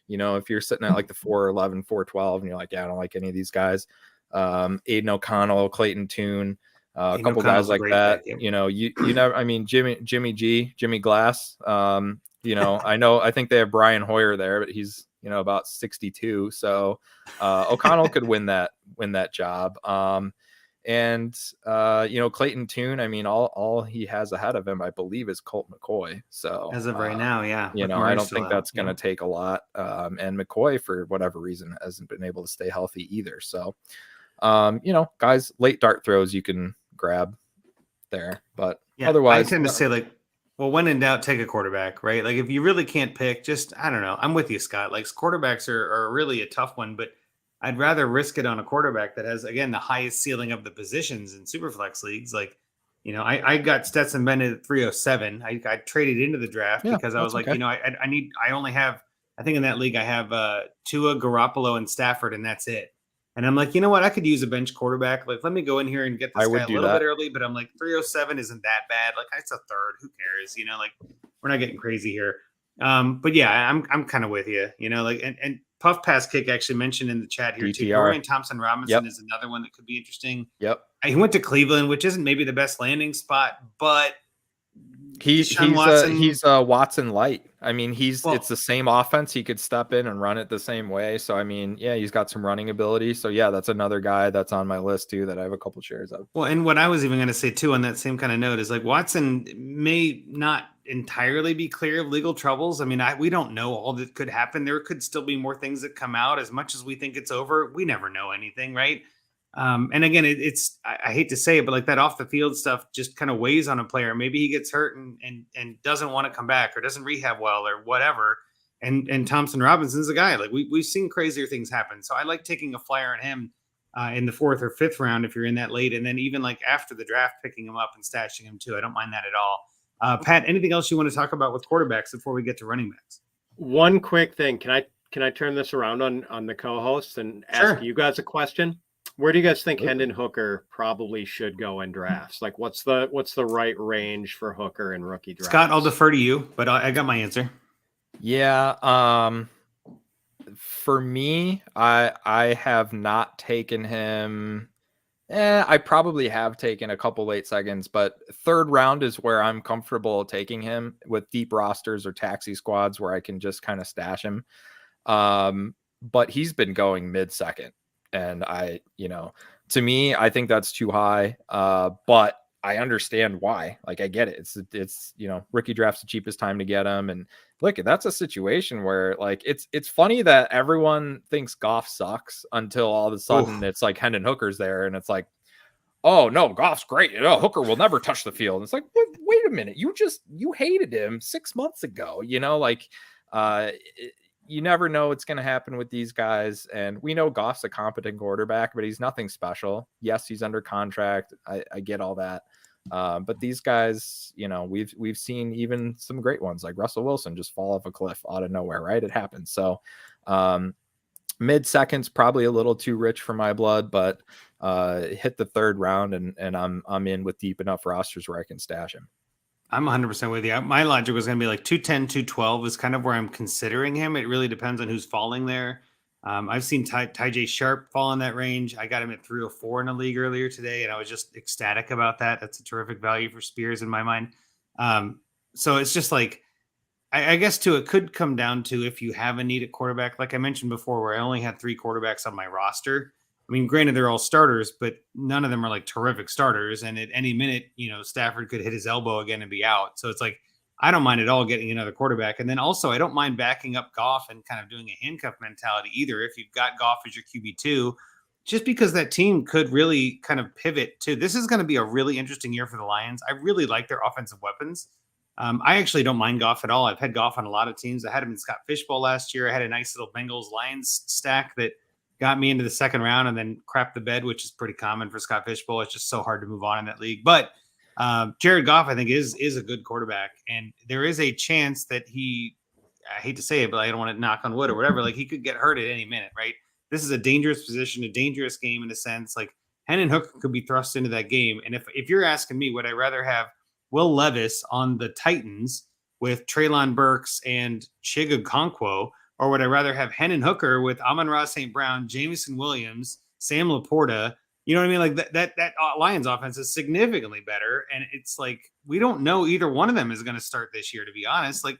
If you're sitting at like the 4-11, 4-12, and you're like, yeah, I don't like any of these guys. Aiden O'Connell, Clayton Tune. A couple guys like that, you never, I mean, Jimmy Glass, I think they have Brian Hoyer there, but he's, about 62. So, O'Connell could win that job. Clayton Tune, I mean, all he has ahead of him, I believe, is Colt McCoy. So as of right now, yeah, I don't think that's going to take a lot. And McCoy, for whatever reason, hasn't been able to stay healthy either. So, guys, late dart throws you can grab there, but otherwise I tend to say, like, well, when in doubt, take a quarterback, right? Like if you really can't pick, just, I don't know, I'm with you, Scott. Like quarterbacks are really a tough one, but I'd rather risk it on a quarterback that has, again, the highest ceiling of the positions in Superflex leagues. Like, I got Stetson Bennett at 307. I traded into the draft because I was like, okay. I only have, I think in that league I have Tua, Garoppolo, and Stafford, and that's it. And I'm like, you know what? I could use a bench quarterback. Like, let me go in here and get this guy a little bit early. But I'm like, 307 isn't that bad. Like, it's a third. Who cares? Like, we're not getting crazy here. But yeah, I'm kind of with you. And Puff Pass Kick actually mentioned in the chat here too. Dorian Thompson Robinson is another one that could be interesting. Yep. He went to Cleveland, which isn't maybe the best landing spot, but he's Watson light. I mean, it's the same offense. He could step in and run it the same way. So, I mean, yeah, he's got some running ability. So, yeah, that's another guy that's on my list, too, that I have a couple shares of. Well, and what I was even going to say, too, on that same kind of note is, like, Watson may not entirely be clear of legal troubles. I mean, we don't know all that could happen. There could still be more things that come out. As much as we think it's over, we never know anything, right? And again, I hate to say it, but like that off the field stuff just kind of weighs on a player. Maybe he gets hurt and doesn't want to come back or doesn't rehab well or whatever. And Thompson Robinson's a guy, like we've seen crazier things happen. So I like taking a flyer on him in the fourth or fifth round if you're in that late. And then even like after the draft, picking him up and stashing him too. I don't mind that at all. Pat, anything else you want to talk about with quarterbacks before we get to running backs? One quick thing. Can I turn this around on the co-host and ask you guys a question? Where do you guys think Hendon Hooker probably should go in drafts? Like, what's the right range for Hooker in rookie drafts? Scott, I'll defer to you, but I got my answer. Yeah. For me, I have not taken him. I probably have taken a couple late seconds, but third round is where I'm comfortable taking him with deep rosters or taxi squads where I can just kind of stash him. But he's been going mid-second. And to me, I think that's too high. But I understand why. Like, I get it. It's rookie draft's the cheapest time to get him. And look, that's a situation where like it's funny that everyone thinks Goff sucks until all of a sudden it's like Hendon Hooker's there, and it's like, oh no, Goff's great. Hooker will never touch the field. And it's like, wait a minute, you hated him 6 months ago. You never know what's going to happen with these guys. And we know Goff's a competent quarterback, but he's nothing special. Yes, he's under contract. I get all that. But these guys, we've seen even some great ones like Russell Wilson just fall off a cliff out of nowhere, right? It happens. So mid-second's probably a little too rich for my blood, but hit the third round and I'm in with deep enough rosters where I can stash him. I'm 100% with you. My logic was going to be like 210, 212 is kind of where I'm considering him. It really depends on who's falling there. I've seen Ty Sharp fall in that range. I got him at 304 in a league earlier today, and I was just ecstatic about that. That's a terrific value for Spears in my mind. So it's just like, I guess too, it could come down to if you have a need at quarterback. Like I mentioned before, where I only had 3 quarterbacks on my roster. I mean, granted, they're all starters, but none of them are like terrific starters. And at any minute, Stafford could hit his elbow again and be out. So it's like, I don't mind at all getting another quarterback. And then also, I don't mind backing up Goff and kind of doing a handcuff mentality either. If you've got Goff as your QB2, just because that team could really kind of pivot to this is going to be a really interesting year for the Lions. I really like their offensive weapons. I actually don't mind Goff at all. I've had Goff on a lot of teams. I had him in Scott Fishbowl last year. I had a nice little Bengals Lions stack that got me into the second round and then crapped the bed, which is pretty common for Scott Fishbowl. It's just so hard to move on in that league. But Jared Goff, I think, is a good quarterback. And there is a chance that I hate to say it, but I don't want to knock on wood or whatever. Like, he could get hurt at any minute, right? This is a dangerous position, a dangerous game in a sense. Like, Hendon Hooker could be thrust into that game. And if you're asking me, would I rather have Will Levis on the Titans with Treylon Burks and Chig Okonkwo, or would I rather have Hendon Hooker with Amon-Ra St. Brown, Jameson Williams, Sam Laporta? You know what I mean? Like that Lions offense is significantly better. And it's like, we don't know either one of them is going to start this year, to be honest. Like,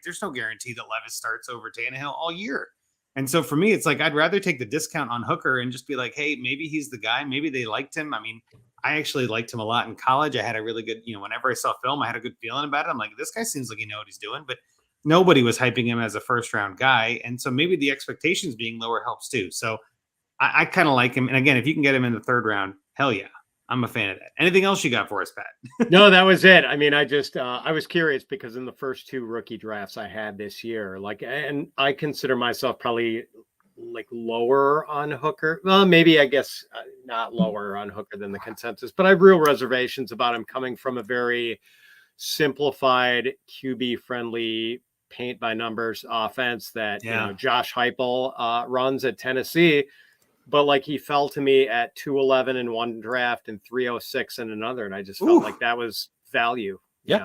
there's no guarantee that Levis starts over Tannehill all year. And so for me, it's like, I'd rather take the discount on Hooker and just be like, hey, maybe he's the guy. Maybe they liked him. I mean, I actually liked him a lot in college. I had a really good, whenever I saw film, I had a good feeling about it. I'm like, this guy seems like he knows what he's doing, but nobody was hyping him as a first round guy. And so maybe the expectations being lower helps too. So I kind of like him. And again, if you can get him in the third round, hell yeah, I'm a fan of that. Anything else you got for us, Pat? No, that was it. I mean, I just, I was curious because in the first two rookie drafts I had this year, and I consider myself probably like lower on Hooker. Well, maybe I guess not lower on Hooker than the consensus, but I have real reservations about him coming from a very simplified QB friendly paint by numbers offense that Josh Heupel runs at Tennessee. But like, he fell to me at 211 in one draft and 306 in another, and I just felt like that was value.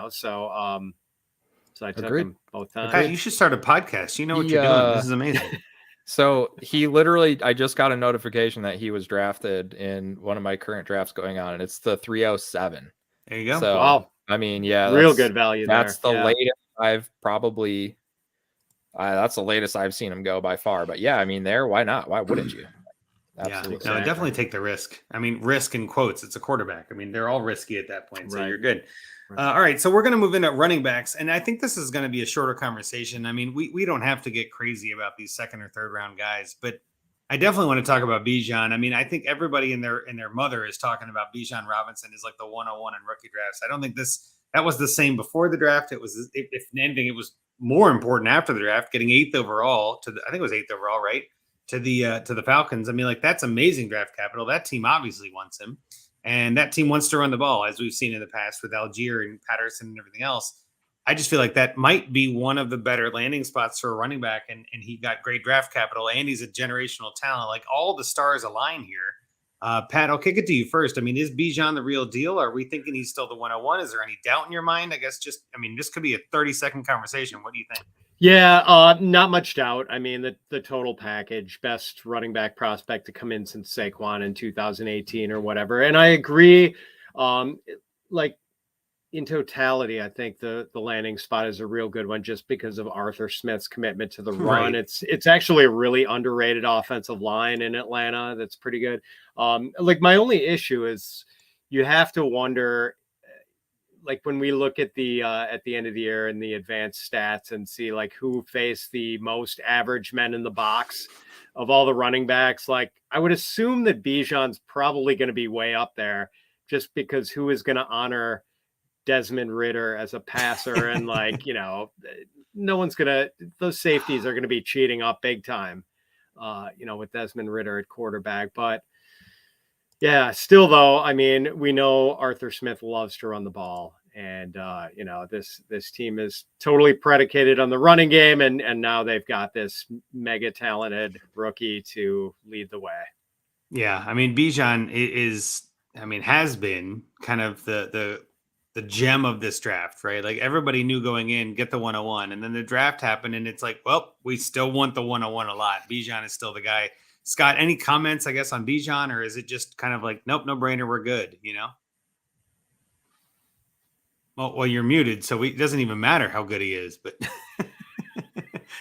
So I took him both times. Pat, you should start a podcast. You know what you're doing. This is amazing. So he literally, I just got a notification that he was drafted in one of my current drafts going on, and it's the 307. There you go. So, wow. I mean, yeah, real good value. That's the latest I've probably. That's the latest I've seen him go by far. But yeah, I mean, why not? Why wouldn't you? Absolutely. Yeah, no, definitely take the risk. I mean, risk in quotes. It's a quarterback. I mean, they're all risky at that point. So you're good. All right. So we're going to move into running backs. And I think this is going to be a shorter conversation. I mean, we don't have to get crazy about these second or third round guys, but I definitely want to talk about Bijan. I mean, I think everybody and their mother is talking about Bijan Robinson is like the 101 in rookie drafts. I don't think that was the same before the draft. It was, if anything, it was more important after the draft, getting 8th overall I think it was 8th overall, right? To the Falcons. I mean, like, that's amazing draft capital. That team obviously wants him, and that team wants to run the ball, as we've seen in the past with Algier and Patterson and everything else. I just feel like that might be one of the better landing spots for a running back, and he got great draft capital, and he's a generational talent. Like, all the stars align here. Pat, I'll kick it to you first. I mean, is Bijan the real deal? Are we thinking he's still the 101? Is there any doubt in your mind? I guess this could be a 30-second conversation. What do you think? Yeah, not much doubt. I mean, the total package, best running back prospect to come in since Saquon in 2018 or whatever. And I agree. Like, in totality, I think the landing spot is a real good one just because of Arthur Smith's commitment to the run. Right. It's actually a really underrated offensive line in Atlanta. That's pretty good. Like, my only issue is you have to wonder, like, when we look at the end of the year and the advanced stats and see like who faced the most average men in the box of all the running backs, like, I would assume that Bijan's probably going to be way up there just because who is going to honor Desmond Ridder as a passer and like, no one's those safeties are going to be cheating up big time, with Desmond Ridder at quarterback. But yeah, still though, I mean, we know Arthur Smith loves to run the ball, and this team is totally predicated on the running game, and now they've got this mega talented rookie to lead the way. Yeah, I mean, Bijan has been kind of the gem of this draft, right? Like, everybody knew going in, get the 101, and then the draft happened, and it's like, well, we still want the 101 a lot. Bijan is still the guy. Scott, any comments, I guess, on Bijan, or is it just kind of like, nope, no brainer, we're good, Well, you're muted, so it doesn't even matter how good he is, but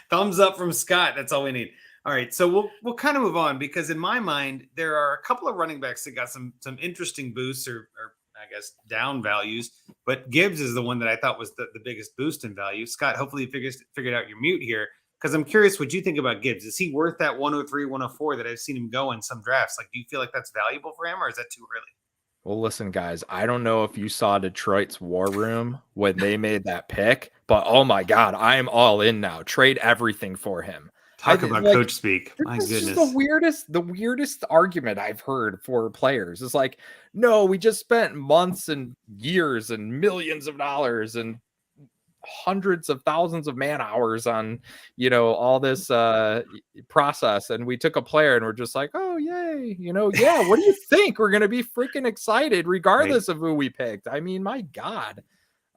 thumbs up from Scott. That's all we need. All right, so we'll kind of move on, because in my mind, there are a couple of running backs that got some interesting boosts or I guess down values, but Gibbs is the one that I thought was the biggest boost in value. Scott, hopefully you figured out your mute here. because I'm curious what you think about Gibbs. Is he worth that 103, 104 that I've seen him go in some drafts? Like, do you feel like that's valuable for him, or is that too early? Well, listen, guys, I don't know if you saw Detroit's war room when they made that pick, but oh my God, I am all in now. Trade everything for him. Talk about coach speak. My goodness. This is the weirdest argument I've heard for players. It's like, no, we just spent months and years and millions of dollars and hundreds of thousands of man hours on, all this process, and we took a player and we're just like, oh yay, yeah, what do you think? We're gonna be freaking excited regardless of who we picked. I mean, my God.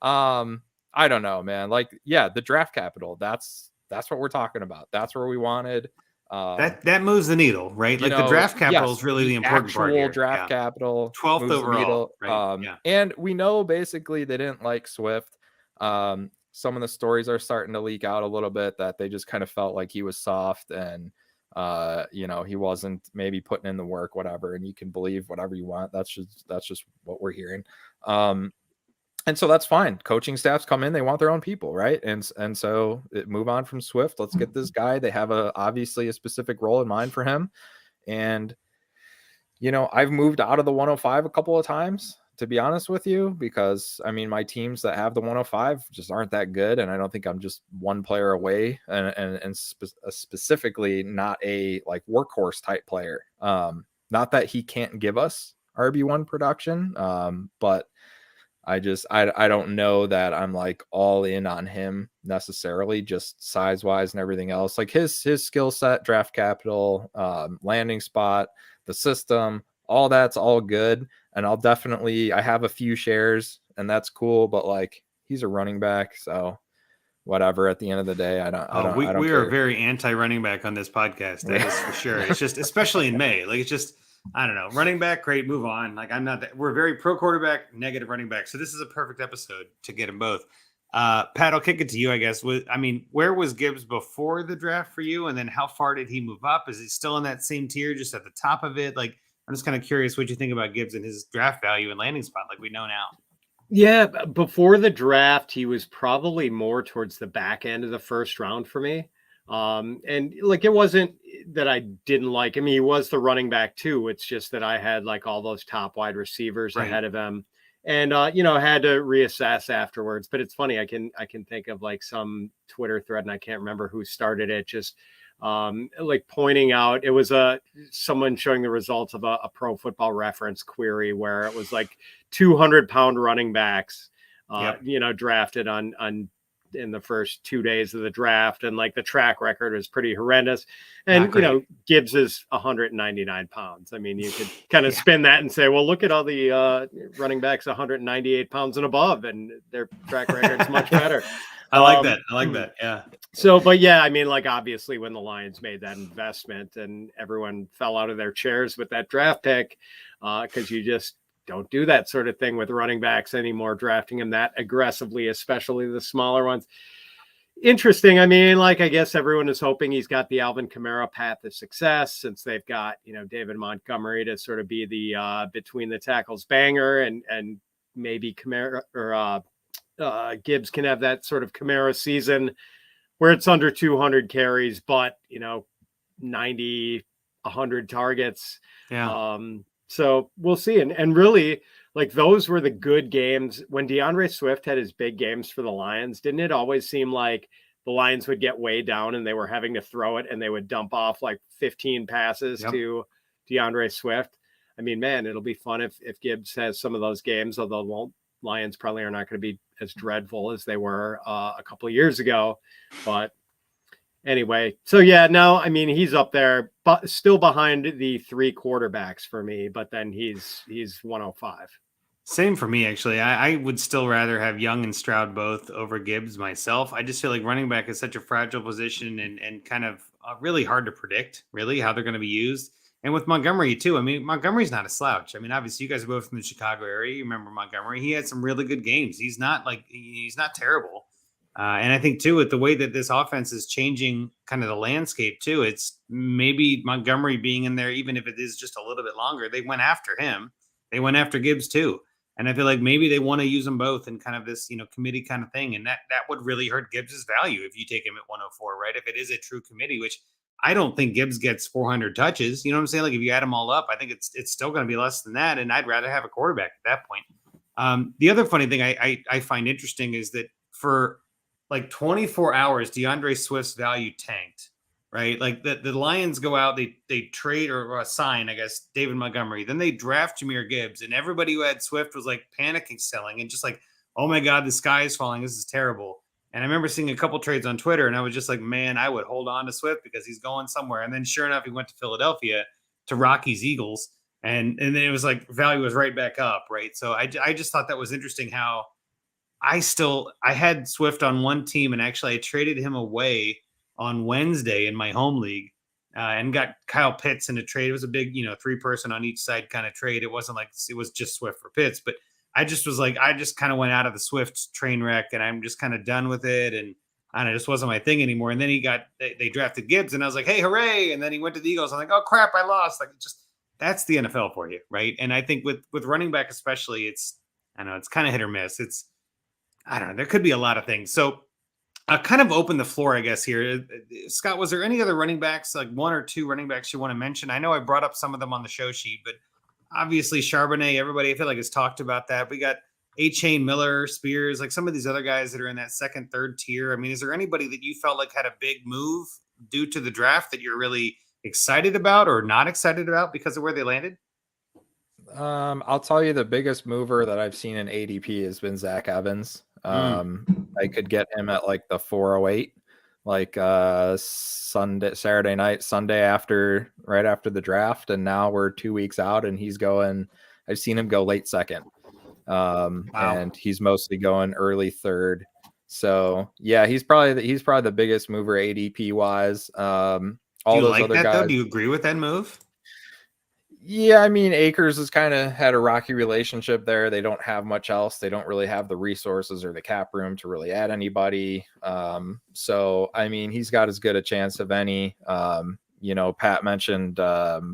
I don't know, man. Like, yeah, the draft capital, that's what we're talking about. That's where we wanted. That moves the needle, right? Like the draft capital is really the important part here. Draft capital, 12th overall, right? And we know basically they didn't like Swift. Some of the stories are starting to leak out a little bit that they just kind of felt like he was soft and he wasn't maybe putting in the work, whatever. And you can believe whatever you want. That's just what we're hearing. And so that's fine. Coaching staffs come in, they want their own people, right? And so move on from Swift. Let's get this guy. They have obviously a specific role in mind for him. And I've moved out of the 105 a couple of times, to be honest with you, because I mean, my teams that have the 105 just aren't that good. And I don't think I'm just one player away and specifically not a like workhorse type player. Not that he can't give us RB1 production. But I don't know that I'm like all in on him necessarily, just size wise and everything else. Like his skill set, draft capital, landing spot, the system, all that's all good. And I have a few shares and that's cool, but like he's a running back. So whatever, at the end of the day, I don't we care. are very anti-running back on this podcast. That is for sure. It's just, especially in May, like it's just, I don't know, running back, great, move on. Like we're very pro quarterback, negative running back. So this is a perfect episode to get them both. Pat, I'll kick it to you, I guess. Where was Gibbs before the draft for you? And then how far did he move up? Is he still in that same tier, just at the top of it? Like, I'm just kind of curious what you think about Gibbs and his draft value and landing spot, like we know now. Yeah, before the draft, he was probably more towards the back end of the first round for me. And like, it wasn't that I didn't like him. He was the running back too. It's just that I had like all those top wide receivers ahead of him and, had to reassess afterwards. But it's funny. I can think of like some Twitter thread and I can't remember who started it. Just, like pointing out, it was someone showing the results of a Pro Football Reference query where it was like 200-pound running backs, drafted on in the first 2 days of the draft, and like the track record is pretty horrendous. And Gibbs is 199 pounds. I mean, you could kind of spin that and say, well, look at all the running backs 198 pounds and above, and their track record is much better. I like that. Yeah. So, but yeah, I mean, like obviously when the Lions made that investment and everyone fell out of their chairs with that draft pick, because you just don't do that sort of thing with running backs anymore, drafting them that aggressively, especially the smaller ones. Interesting. I mean, like, I guess everyone is hoping he's got the Alvin Kamara path of success, since they've got, David Montgomery to sort of be the between the tackles banger, and maybe Kamara or Gibbs can have that sort of Kamara season where it's under 200 carries, but 90, 100 targets. Yeah. So we'll see. And really, like, those were the good games when DeAndre Swift had his big games for the Lions. Didn't it always seem like the Lions would get way down and they were having to throw it and they would dump off like 15 passes to DeAndre Swift? I mean, man, it'll be fun if Gibbs has some of those games, although Lions probably are not going to be as dreadful as they were a couple of years ago. But anyway, so yeah, no, I mean, he's up there, but still behind the three quarterbacks for me, but then he's 105. Same for me, actually. I would still rather have Young and Stroud both over Gibbs myself. I just feel like running back is such a fragile position and kind of really hard to predict, really, how they're going to be used. And with Montgomery, too. I mean, Montgomery's not a slouch. I mean, obviously, you guys are both from the Chicago area. You remember Montgomery. He had some really good games. He's not terrible. And I think, too, with the way that this offense is changing kind of the landscape, too, it's maybe Montgomery being in there, even if it is just a little bit longer. They went after him. They went after Gibbs, too. And I feel like maybe they want to use them both in kind of this, committee kind of thing. And that would really hurt Gibbs's value if you take him at 104, right? If it is a true committee, which I don't think Gibbs gets 400 touches. You know what I'm saying? Like if you add them all up, I think it's still going to be less than that. And I'd rather have a quarterback at that point. The other funny thing I find interesting is that for like 24 hours, DeAndre Swift's value tanked, right? Like the Lions go out, they trade or assign, I guess, David Montgomery. Then they draft Jahmyr Gibbs, and everybody who had Swift was like panicking selling and just like, oh my God, the sky is falling. This is terrible. And I remember seeing a couple trades on Twitter, and I was just like, man, I would hold on to Swift because he's going somewhere. And then sure enough, he went to Philadelphia to Rockies Eagles. And then it was like value was right back up, right? So I just thought that was interesting how I had Swift on one team, and actually I traded him away on Wednesday in my home league and got Kyle Pitts in a trade. It was a big, 3-person on each side kind of trade. It wasn't like it was just Swift for Pitts, but I just was like, I just kind of went out of the Swift train wreck, and I'm just kind of done with it. And I don't know, it just wasn't my thing anymore. And then they drafted Gibbs, and I was like, hey, hooray. And then he went to the Eagles. I'm like, oh crap, I lost. Like that's the NFL for you. Right. And I think with running back, especially, it's kind of hit or miss. I don't know. There could be a lot of things. So I'll kind of open the floor, I guess, here. Scott, was there any other running backs, like one or two running backs you want to mention? I know I brought up some of them on the show sheet, but obviously Charbonnet, everybody I feel like has talked about that. We got A-Chain, Miller, Spears, like some of these other guys that are in that second, third tier. I mean, is there anybody that you felt like had a big move due to the draft that you're really excited about or not excited about because of where they landed? I'll tell you the biggest mover that I've seen in ADP has been Zach Evans. I could get him at like the 408, like Saturday night, Sunday right after the draft. And now we're 2 weeks out and I've seen him go late second. Wow. And he's mostly going early third. So yeah, he's probably the biggest mover ADP wise. All those other guys. Though? Do you agree with that move? Yeah, I mean, Akers has kind of had a rocky relationship there. They don't have much else. They don't really have the resources or the cap room to really add anybody. So, I mean, he's got as good a chance of any. Pat mentioned the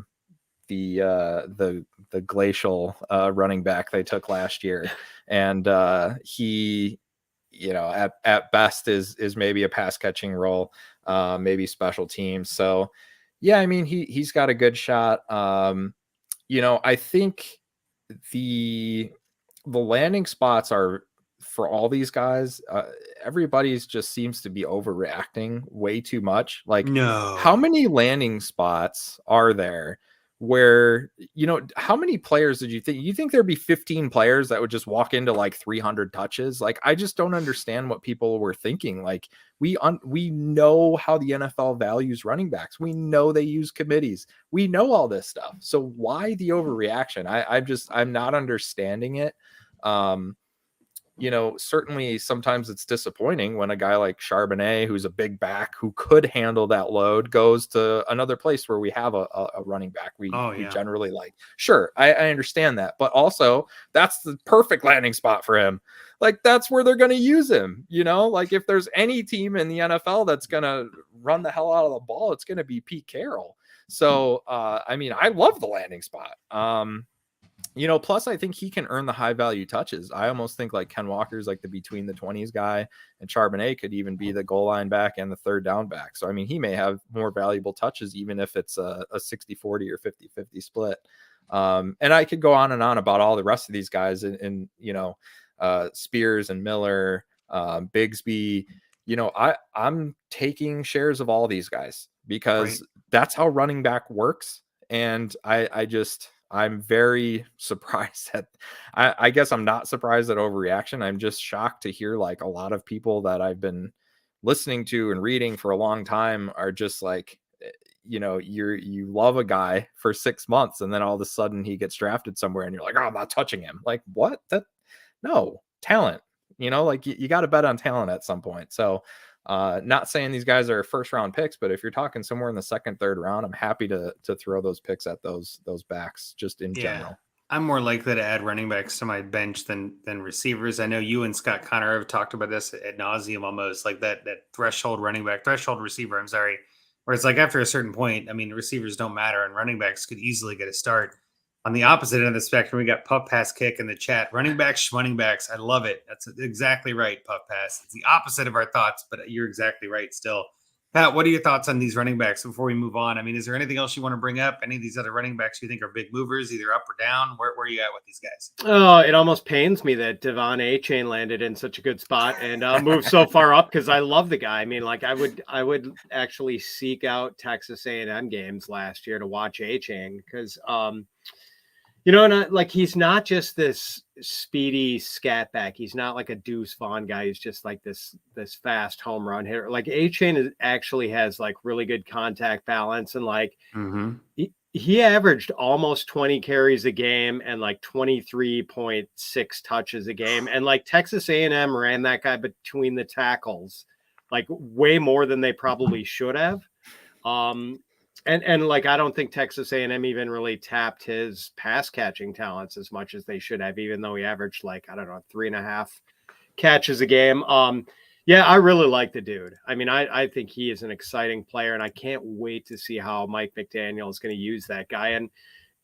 glacial running back they took last year, and he, at best is maybe a pass catching role, maybe special teams. So, yeah, I mean, he's got a good shot. I think the landing spots are for all these guys. Everybody's just seems to be overreacting way too much. Like, no, how many landing spots are there where, how many players did you think there'd be 15 players that would just walk into like 300 touches? Like, I just don't understand what people were thinking. Like, we know how the NFL values running backs. We know they use committees. We know all this stuff. So why the overreaction? I'm not understanding it. Certainly sometimes it's disappointing when a guy like Charbonnet, who's a big back who could handle that load, goes to another place where we have a running back we generally like. Sure, I understand that, but also that's the perfect landing spot for him. Like, that's where they're going to use him. Like, if there's any team in the NFL that's going to run the hell out of the ball, it's going to be Pete Carroll. So, I mean, I love the landing spot. Plus I think he can earn the high value touches. I almost think like Ken Walker's like the between the 20s guy, and Charbonnet could even be the goal line back and the third down back. So, I mean, he may have more valuable touches, even if it's a 60-40 or 50-50 split. And I could go on and on about all the rest of these guys and Spears and Miller, Bigsby. I'm taking shares of all these guys because that's how running back works. And I'm very surprised at, I guess I'm not surprised at overreaction. I'm just shocked to hear like a lot of people that I've been listening to and reading for a long time are just like, you love a guy for 6 months and then all of a sudden he gets drafted somewhere and you're like, oh, I'm not touching him. Like, what? No, talent, like you got to bet on talent at some point. So not saying these guys are first round picks, but if you're talking somewhere in the second, third round, I'm happy to throw those picks at those backs just in general. I'm more likely to add running backs to my bench than receivers. I know you and Scott Connor have talked about this ad nauseum, almost like that threshold receiver. I'm sorry. Where it's like after a certain point, I mean, receivers don't matter and running backs could easily get a start. On the opposite end of the spectrum, we got Puff Pass Kick in the chat. Running backs, schmunning backs. I love it. That's exactly right, Puff Pass. It's the opposite of our thoughts, but you're exactly right still. Pat, what are your thoughts on these running backs before we move on? I mean, is there anything else you want to bring up? Any of these other running backs you think are big movers, either up or down? Where are you at with these guys? Oh, it almost pains me that Devon Achane landed in such a good spot and moved so far up because I love the guy. I mean, like I would actually seek out Texas A&M games last year to watch Achane because like he's not just this speedy scat back. He's not like a Deuce Vaughn guy. He's just like this fast home run hitter. Like Achane actually has like really good contact balance and like he averaged almost 20 carries a game and like 23.6 touches a game. And like Texas A&M ran that guy between the tackles, like way more than they probably should have. And like, I don't think Texas A&M even really tapped his pass catching talents as much as they should have, even though he averaged like, I don't know, 3.5 catches a game. Yeah, I really like the dude. I mean, I think he is an exciting player and I can't wait to see how Mike McDaniel is going to use that guy. And,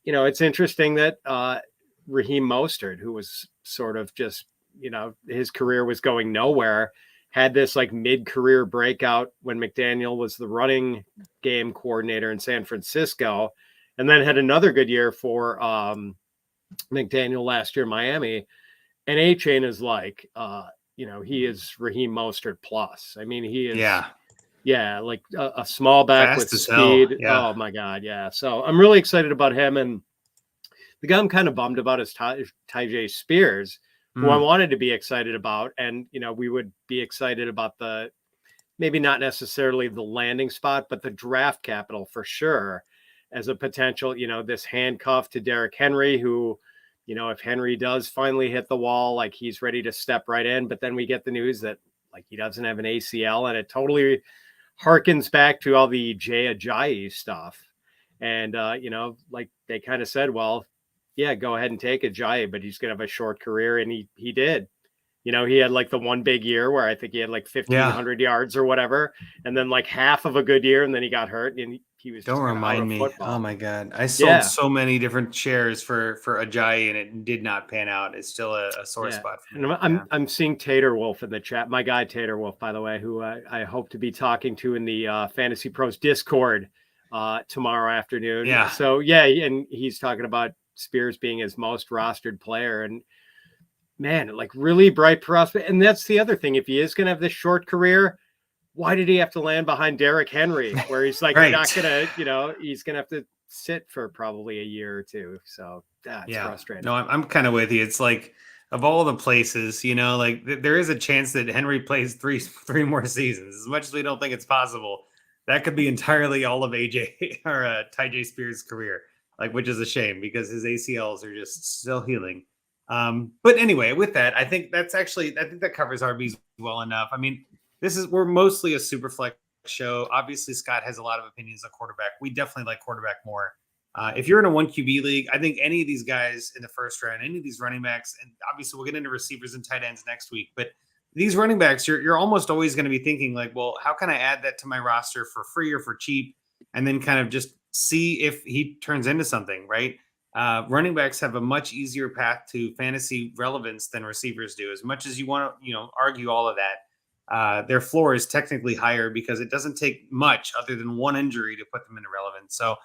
it's interesting that Raheem Mostert, who was sort of just, his career was going nowhere, had this like mid-career breakout when McDaniel was the running game coordinator in San Francisco, and then had another good year for McDaniel last year in Miami. And Achane is like, he is Raheem Mostert plus. I mean, he is, like a small back with speed. Yeah. Oh my God. Yeah. So I'm really excited about him. And the guy I'm kind of bummed about is Tyjae Spears, who I wanted to be excited about. And, we would be excited about maybe not necessarily the landing spot, but the draft capital for sure as a potential, this handcuff to Derrick Henry, who, if Henry does finally hit the wall, like he's ready to step right in. But then we get the news that like he doesn't have an ACL, and it totally harkens back to all the Jay Ajayi stuff. And, like they kind of said, well, yeah, go ahead and take Ajayi, but he's going to have a short career. And he did. He had like the one big year where I think he had like 1,500 yards or whatever. And then like half of a good year. And then he got hurt and he was Don't remind me. Football. Oh my God. I sold so many different shares for Ajayi and it did not pan out. It's still a sore spot for me. And I'm seeing Tater Wolf in the chat. My guy, Tater Wolf, by the way, who I hope to be talking to in the Fantasy Pros Discord tomorrow afternoon. Yeah. So and he's talking about Spears being his most rostered player, and man, like really bright prospect. And that's the other thing. If he is going to have this short career, why did he have to land behind Derrick Henry, where he's like, right. not going to, he's going to have to sit for probably a year or two. So that's frustrating. No, I'm kind of with you. It's like, of all the places, like there is a chance that Henry plays three more seasons. As much as we don't think it's possible, that could be entirely all of AJ or Tyjae Spears' career. Like, which is a shame because his ACLs are just still healing. But anyway, with that, I think that covers RBs well enough. I mean, we're mostly a super flex show. Obviously, Scott has a lot of opinions on quarterback. We definitely like quarterback more. If you're in a 1 QB league, I think any of these guys in the first round, any of these running backs, and obviously we'll get into receivers and tight ends next week, but these running backs, you're almost always going to be thinking like, well, how can I add that to my roster for free or for cheap? And then kind of just see if he turns into something, right? Running backs have a much easier path to fantasy relevance than receivers do. As much as you want to, argue all of that, their floor is technically higher because it doesn't take much other than one injury to put them into relevance. So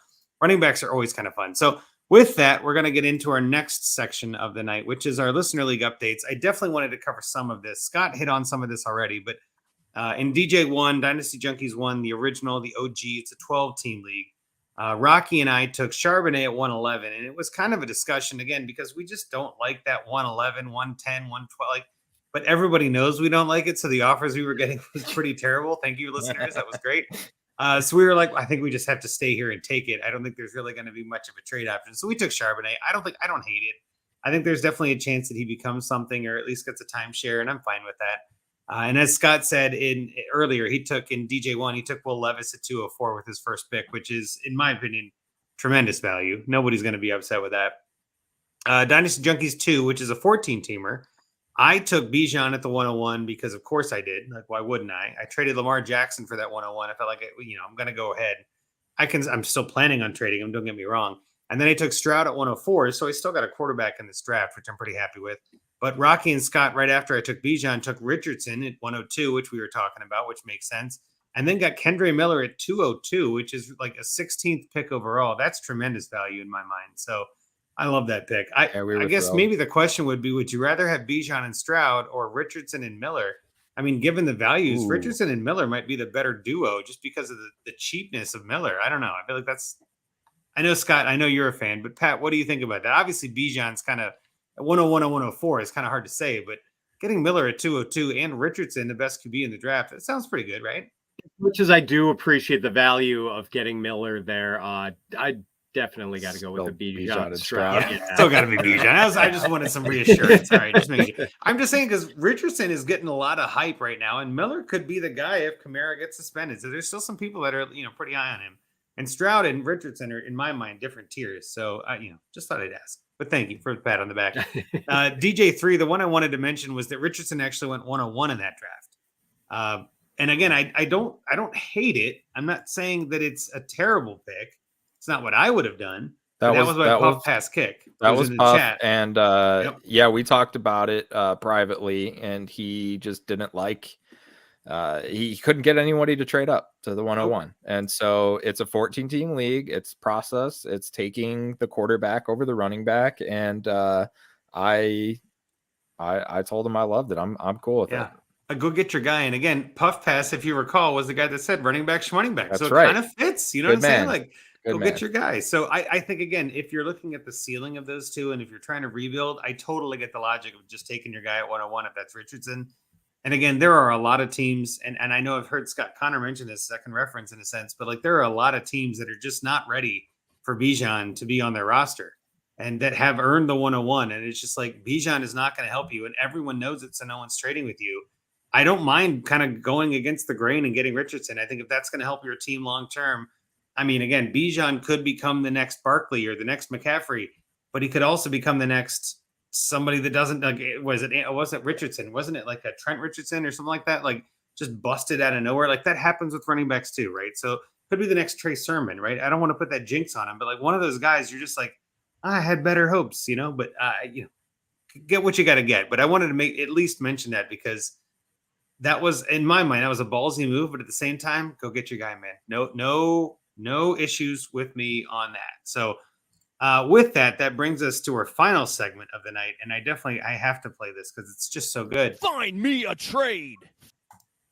running backs are always kind of fun. So with that, we're going to get into our next section of the night, which is our listener league updates. I definitely wanted to cover some of this. Scott hit on some of this already, but in DJ1, Dynasty Junkies 1, the original, the OG, it's a 12-team league. Rocky and I took Charbonnet at 111, and it was kind of a discussion again because we just don't like that 111, 110, 112. But everybody knows we don't like it, so the offers we were getting was pretty terrible. Thank you, listeners. That was great. So we were like, I think we just have to stay here and take it. I don't think there's really going to be much of a trade option. So we took Charbonnet. I don't hate it. I think there's definitely a chance that he becomes something or at least gets a timeshare, and I'm fine with that. And as Scott said earlier, he took in DJ1, he took Will Levis at 204 with his first pick, which is, in my opinion, tremendous value. Nobody's going to be upset with that. Dynasty Junkies 2, which is a 14-teamer. I took Bijan at the 101 because, of course, I did. Like, why wouldn't I? I traded Lamar Jackson for that 101. I felt like, I'm going to go ahead. I'm still planning on trading him. Don't get me wrong. And then I took Stroud at 104. So I still got a quarterback in this draft, which I'm pretty happy with. But Rocky and Scott, right after I took Bijan, took Richardson at 102, which we were talking about, which makes sense. And then got Kendre Miller at 202, which is like a 16th pick overall. That's tremendous value in my mind. So I love that pick. I guess thrilled. Maybe the question would be, would you rather have Bijan and Stroud or Richardson and Miller? I mean, given the values, Richardson and Miller might be the better duo just because of the cheapness of Miller. I don't know. I feel like I know, Scott, I know you're a fan, but Pat, what do you think about that? Obviously, Bijan's kind of at 101 or 104 is kind of hard to say, but getting Miller at 202 and Richardson, the best QB in the draft, that sounds pretty good, right? As much as I do appreciate the value of getting Miller there, I definitely got to go with the Bijan and Stroud. Yeah, still got to be Bijan. I just wanted some reassurance. All right, I'm just saying because Richardson is getting a lot of hype right now, and Miller could be the guy if Kamara gets suspended. So there's still some people that are pretty high on him. And Stroud and Richardson are, in my mind, different tiers. So just thought I'd ask. But thank you for the pat on the back. DJ3, the one I wanted to mention was that Richardson actually went 101 in that draft. And again, I don't hate it. I'm not saying that it's a terrible pick. It's not what I would have done. That was my puff pass kick. That was in the chat. And yeah, we talked about it privately, and he just didn't like. He couldn't get anybody to trade up to the 101. And so it's a 14-team league. It's process. It's taking the quarterback over the running back. And I told him I loved it. I'm cool with it. Go get your guy. And again, Puff Pass, if you recall, was the guy that said running back, shmonning back. That's so it right. kind of fits. You know what I'm saying? Like, go get your guy. So I think, again, if you're looking at the ceiling of those two, and if you're trying to rebuild, I totally get the logic of just taking your guy at 101 if that's Richardson. And again, there are a lot of teams, and I know I've heard Scott Connor mention this second reference in a sense, but like there are a lot of teams that are just not ready for Bijan to be on their roster and that have earned the 101. And it's just like Bijan is not going to help you, and everyone knows it, so no one's trading with you. I don't mind kind of going against the grain and getting Richardson. I think if that's going to help your team long term, I mean, again, Bijan could become the next Barkley or the next McCaffrey, but he could also become the next somebody that doesn't like. Wasn't Richardson? Wasn't it like a Trent Richardson or something like that? Like just busted out of nowhere. Like that happens with running backs too, right? So could be the next Trey Sermon, right? I don't want to put that jinx on him, but like one of those guys, you're just like, I had better hopes, but get what you got to get. But I wanted to at least mention that because that was, in my mind, that was a ballsy move, but at the same time, go get your guy, man. No issues with me on that. So with that brings us to our final segment of the night. And I have to play this because it's just so good. Find me a trade.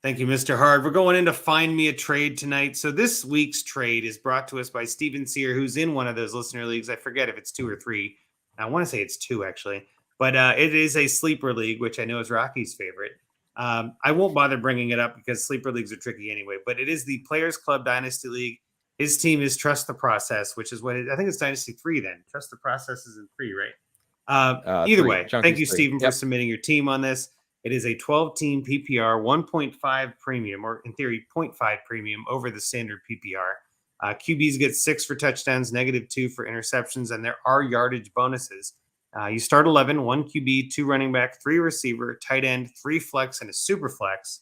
Thank you, Mr. Hard. We're going into Find Me a Trade tonight. So this week's trade is brought to us by Steven Sear, who's in one of those listener leagues. I forget if it's 2 or 3. I want to say it's 2, actually. But it is a sleeper league, which I know is Rocky's favorite. I won't bother bringing it up because sleeper leagues are tricky anyway, but it is the Players Club Dynasty League. His team is Trust the Process, which is I think it's Dynasty 3 then. Trust the Process is in 3, right? Either way, thank you, Stephen, for submitting your team on this. It is a 12-team PPR, 1.5 premium, or in theory, 0.5 premium over the standard PPR. QBs get 6 for touchdowns, -2 for interceptions, and there are yardage bonuses. You start 11, 1 QB, 2 running back, 3 receiver, tight end, 3 flex, and a super flex.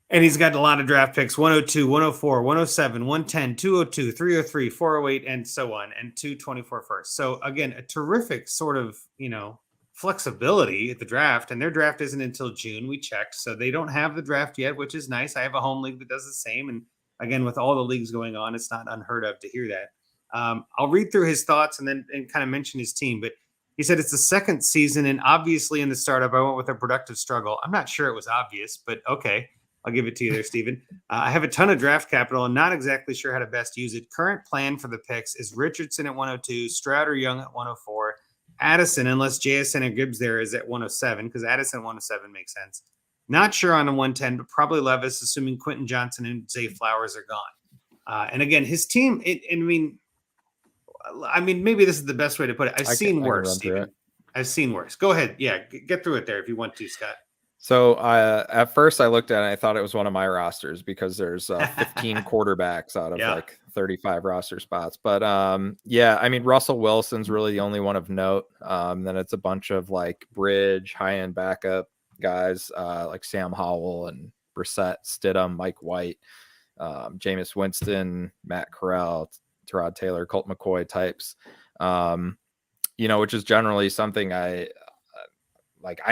And he's got a lot of draft picks, 102, 104, 107, 110, 202, 303, 408, and so on, and 224 first. So again, a terrific sort of, flexibility at the draft, and their draft isn't until June. We checked. So they don't have the draft yet, which is nice. I have a home league that does the same. And again, with all the leagues going on, it's not unheard of to hear that. I'll read through his thoughts and kind of mention his team, but he said it's the second season. And obviously in the startup, I went with a productive struggle. I'm not sure it was obvious, but okay. I'll give it to you there, Steven. I have a ton of draft capital and not exactly sure how to best use it. Current plan for the picks is Richardson at 102, Stroud or Young at 104, Addison, unless JSN or Gibbs there, is at 107, because Addison at 107 makes sense. Not sure on a 110, but probably Levis, assuming Quentin Johnson and Zay Flowers are gone. And again, his team, I mean, maybe this is the best way to put it. I've seen worse, Steven. I've seen worse. Go ahead. Yeah, get through it there if you want to, Scott. So at first I looked at it and I thought it was one of my rosters because there's 15 quarterbacks out of like 35 roster spots. But yeah, I mean, Russell Wilson's really the only one of note. Then it's a bunch of like bridge, high-end backup guys like Sam Howell and Brissett, Stidham, Mike White, Jameis Winston, Matt Corral, Tyrod Taylor, Colt McCoy types, which is generally something I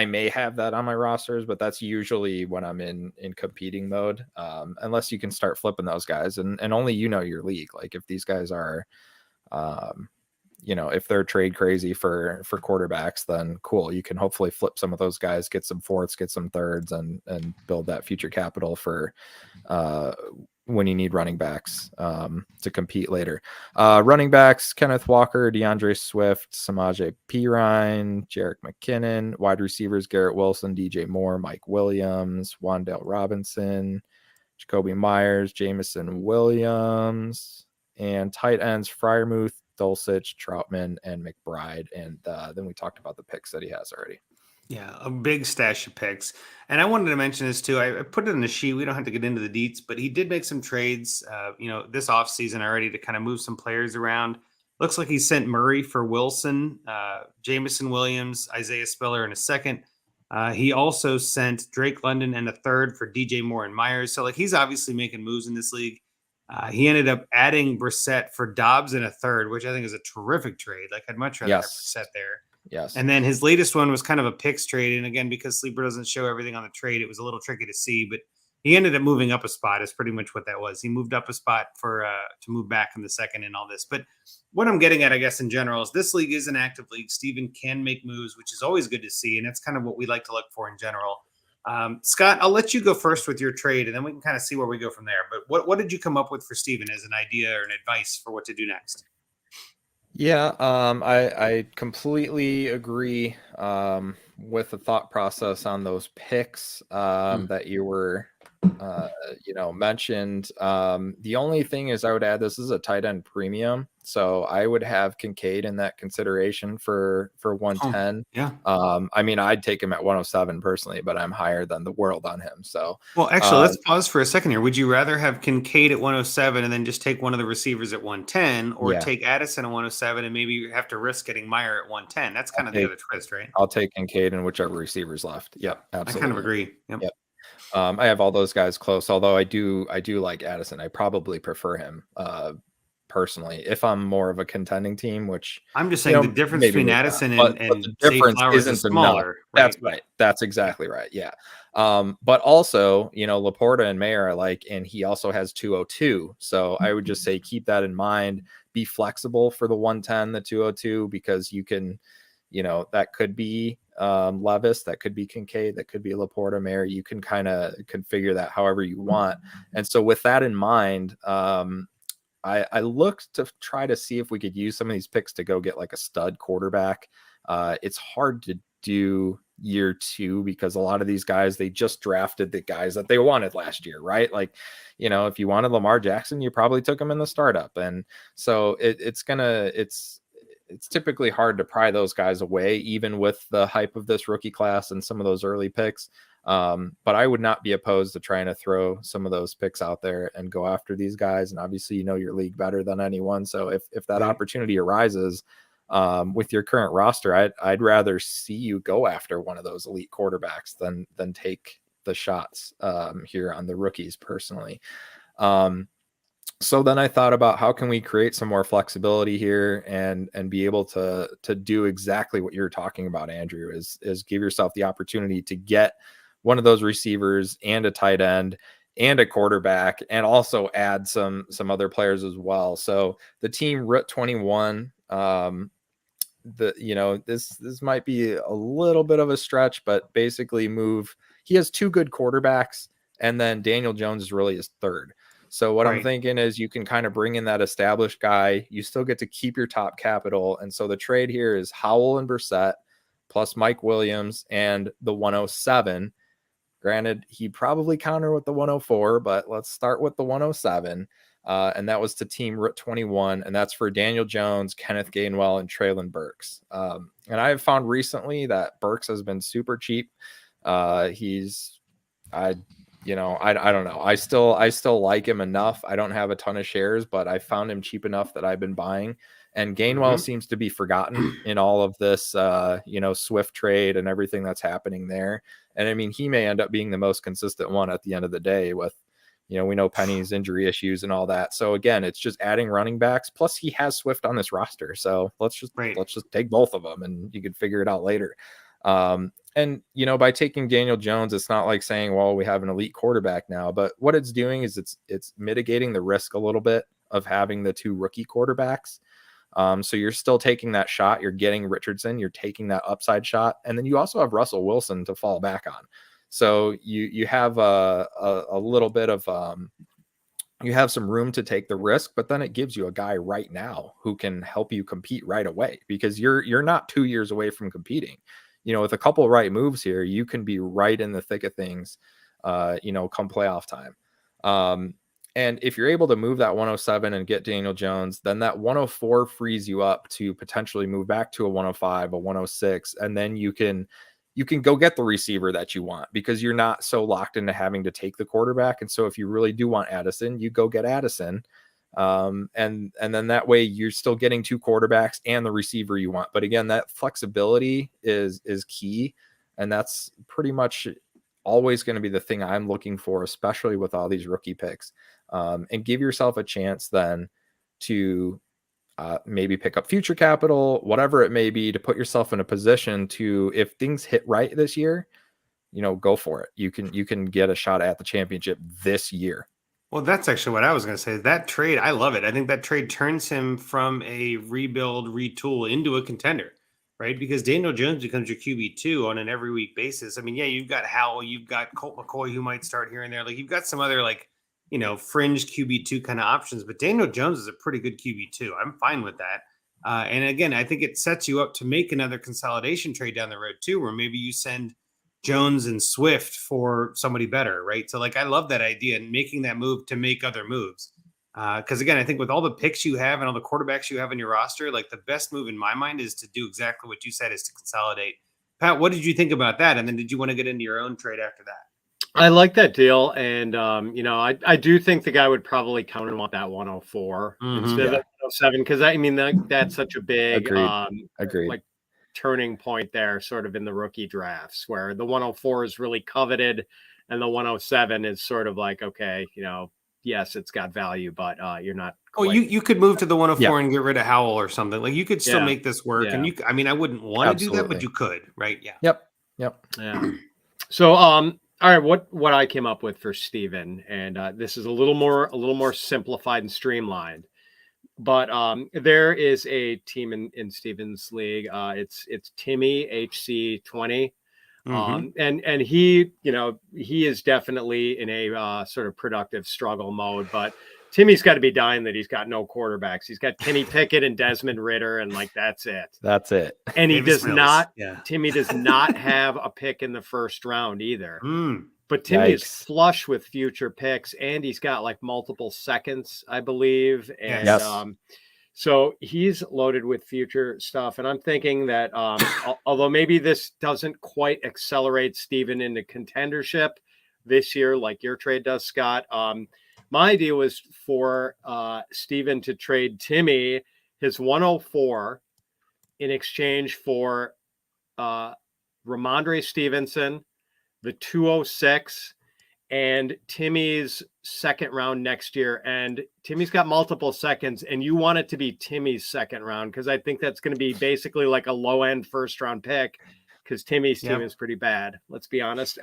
may have that on my rosters, but that's usually when I'm in competing mode, unless you can start flipping those guys, and only your league. Like if these guys are, if they're trade crazy for quarterbacks, then cool. You can hopefully flip some of those guys, get some fourths, get some thirds, and build that future capital for when you need running backs to compete later. Running backs: Kenneth Walker, DeAndre Swift, Samaje Perine, Jerick McKinnon. Wide receivers: Garrett Wilson, DJ Moore, Mike Williams, Wan'Dale Robinson, Jacoby Myers, Jamison Williams. And tight ends: Freiermuth, Dulcich, Troutman, and McBride. And then we talked about the picks that he has already. Yeah, a big stash of picks. And I wanted to mention this too. I put it in the sheet. We don't have to get into the deets, but he did make some trades, this offseason already to kind of move some players around. Looks like he sent Murray for Wilson, Jamison Williams, Isaiah Spiller in a second. He also sent Drake London and a third for DJ Moore and Myers. So he's obviously making moves in this league. He ended up adding Brissett for Dobbs in a third, which I think is a terrific trade. I'd much rather have Brissett there. Yes. And then his latest one was kind of a picks trade. And again, because Sleeper doesn't show everything on the trade, it was a little tricky to see, but he ended up moving up a spot is pretty much what that was. He moved up a spot for to move back in the second and all this. But what I'm getting at, I guess, in general is this league is an active league. Steven can make moves, which is always good to see. And that's kind of what we like to look for in general. Scott, I'll let you go first with your trade, and then we can kind of see where we go from there. But what did you come up with for Steven as an idea or an advice for what to do next? Yeah, I completely agree with the thought process on those picks that you were mentioned. The only thing is I would add this is a tight end premium. So I would have Kincaid in that consideration for 110. Yeah. I'd take him at 107 personally, but I'm higher than the world on him. So, well, actually, let's pause for a second here. Would you rather have Kincaid at 107 and then just take one of the receivers at 110, or take Addison at 107 and maybe you have to risk getting Meyer at 110? That's kind of the other twist, right? I'll take Kincaid and whichever receivers left. Yep, absolutely. I kind of agree. Yep. I have all those guys close, although I do like Addison. I probably prefer him personally if I'm more of a contending team, which I'm just saying the difference between Addison and the difference isn't smaller. Right? That's right. That's exactly right. Yeah. But also, Laporta and Mayer are and he also has 202. So I would just say keep that in mind. Be flexible for the 110, the 202, because you can, that could be Levis, that could be Kincaid, that could be Laporta, Mayer. You can kind of configure that however you want. And so with that in mind, I looked to try to see if we could use some of these picks to go get a stud quarterback. It's hard to do year two because a lot of these guys, they just drafted the guys that they wanted last year, right? If you wanted Lamar Jackson, you probably took him in the startup. And so it's typically hard to pry those guys away, even with the hype of this rookie class and some of those early picks. But I would not be opposed to trying to throw some of those picks out there and go after these guys. And obviously, your league better than anyone. So if that opportunity arises with your current roster, I'd rather see you go after one of those elite quarterbacks than take the shots here on the rookies personally. So then I thought about how can we create some more flexibility here and be able to do exactly what you're talking about, Andrew, is give yourself the opportunity to get one of those receivers and a tight end and a quarterback, and also add some other players as well. So the team Route 21, this might be a little bit of a stretch, but basically he has two good quarterbacks, and then Daniel Jones is really his third. So what I'm thinking is you can kind of bring in that established guy. You still get to keep your top capital. And so the trade here is Howell and Brissett plus Mike Williams and the 107. Granted, he probably counter with the 104, but let's start with the 107. And that was to team Route 21. And that's for Daniel Jones, Kenneth Gainwell, and Treylon Burks. And I have found recently that Burks has been super cheap. I don't know. I still like him enough. I don't have a ton of shares, but I found him cheap enough that I've been buying. And Gainwell seems to be forgotten in all of this, Swift trade and everything that's happening there. And he may end up being the most consistent one at the end of the day with, we know Penny's injury issues and all that. So again, it's just adding running backs. Plus, he has Swift on this roster, so let's just take both of them, and you can figure it out later. And by taking Daniel Jones, it's not like saying, well, we have an elite quarterback now, but what it's doing is it's mitigating the risk a little bit of having the 2 rookie quarterbacks. So you're still taking that shot. You're getting Richardson. You're taking that upside shot, and then you also have Russell Wilson to fall back on. So you have a little bit of you have some room to take the risk, but then it gives you a guy right now who can help you compete right away, because you're not 2 years away from competing. With a couple of right moves here, you can be right in the thick of things, come playoff time. And if you're able to move that 107 and get Daniel Jones, then that 104 frees you up to potentially move back to a 105, a 106, and then you can go get the receiver that you want, because you're not so locked into having to take the quarterback. And so if you really do want Addison, you go get Addison. And then that way you're still getting 2 quarterbacks and the receiver you want. But again, that flexibility is key. And that's pretty much always going to be the thing I'm looking for, especially with all these rookie picks. And give yourself a chance then to maybe pick up future capital, whatever it may be, to put yourself in a position to, if things hit right this year, go for it. You can get a shot at the championship this year. Well, that's actually what I was going to say. That trade, I love it. I think that trade turns him from a rebuild, retool into a contender, right? Because Daniel Jones becomes your QB2 on an every week basis. I mean, yeah, you've got Howell, you've got Colt McCoy who might start here and there. Like, you've got some other fringe QB2 kind of options, but Daniel Jones is a pretty good QB2. I'm fine with that. And again, I think it sets you up to make another consolidation trade down the road too, where maybe you send Jones and Swift for somebody better, right? So I love that idea, and making that move to make other moves. Because again, I think with all the picks you have and all the quarterbacks you have in your roster, the best move in my mind is to do exactly what you said, is to consolidate. Pat, what did you think about that? And then did you want to get into your own trade after that? I like that deal. And, I do think the guy would probably count him on that 104 instead of 107. Because that's such a big Agreed. Turning point there, sort of in the rookie drafts, where the 104 is really coveted and the 107 is sort of okay, yes, it's got value, but you're not. Oh, you could move to the 104 and get rid of Howell or something. You could still make this work. Yeah. And I wouldn't want to do that, but you could, right? Yeah. Yep. Yeah. So, all right, what I came up with for Steven, and this is a little more simplified and streamlined, but there is a team in Steven's league. It's Timmy HC20. And he is definitely in a sort of productive struggle mode, but Timmy's got to be dying that he's got no quarterbacks. He's got Kenny Pickett and Desmond Ritter, and that's it. That's it. And he does not. Yeah. Timmy does not have a pick in the first round either. But Timmy is flush with future picks, and he's got multiple seconds, I believe. And so he's loaded with future stuff. And I'm thinking that although maybe this doesn't quite accelerate Steven into contendership this year, like your trade does, Scott, my idea was for Steven to trade Timmy his 104 in exchange for Ramondre Stevenson, the 206, and Timmy's second round next year. And Timmy's got multiple seconds, and you want it to be Timmy's second round, because I think that's going to be basically a low end first round pick, because Timmy's team is pretty bad. Let's be honest.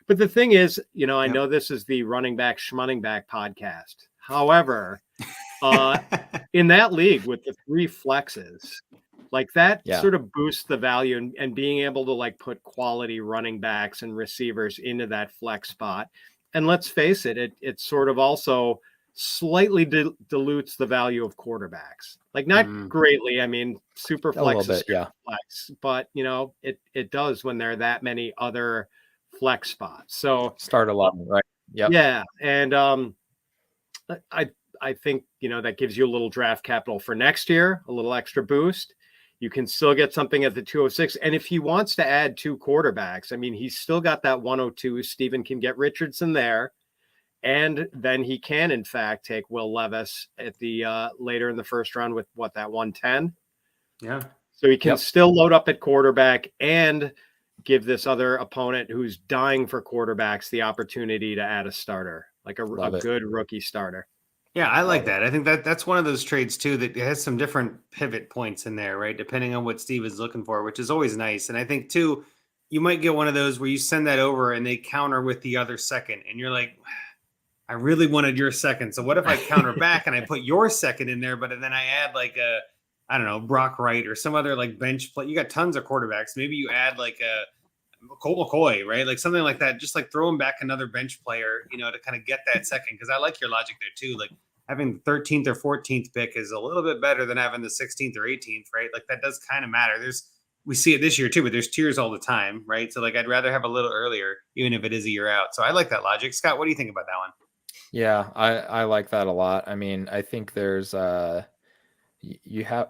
But the thing is, I know this is the running back schmunning back podcast. However, in that league with the 3 flexes, that sort of boosts the value, and being able to put quality running backs and receivers into that flex spot. And let's face it, it sort of also slightly dilutes the value of quarterbacks. Not greatly. Super flex is flex, but it does when there are that many other flex spots. So start a lot, right? Yeah. And I think that gives you a little draft capital for next year, a little extra boost. You can still get something at the 206. And if he wants to add 2 quarterbacks, he's still got that 102. Steven can get Richardson there. And then he can, in fact, take Will Levis at the later in the first round with that 110. Yeah. So he can still load up at quarterback and give this other opponent who's dying for quarterbacks the opportunity to add a starter. like a good rookie starter. Yeah, I like that. I think that's one of those trades too that has some different pivot points in there, right? Depending on what Steve is looking for, which is always nice. And I think too, you might get one of those where you send that over and they counter with the other second, and you're like, I really wanted your second. So what if I counter back and I put your second in there, but then I add like I don't know, Brock Wright or some other like bench play. You got tons of quarterbacks. Maybe you add like a Colt McCoy, right? Like something like that. Just like throwing back another bench player, to kind of get that second. Because I like your logic there too. Like having the 13th or 14th pick is a little bit better than having the 16th or 18th, right? Like that does kind of matter. We see it this year too, but there's tiers all the time, right? So like I'd rather have a little earlier, even if it is a year out. So I like that logic. Scott, what do you think about that one? Yeah, I like that a lot. I mean, I think there's you have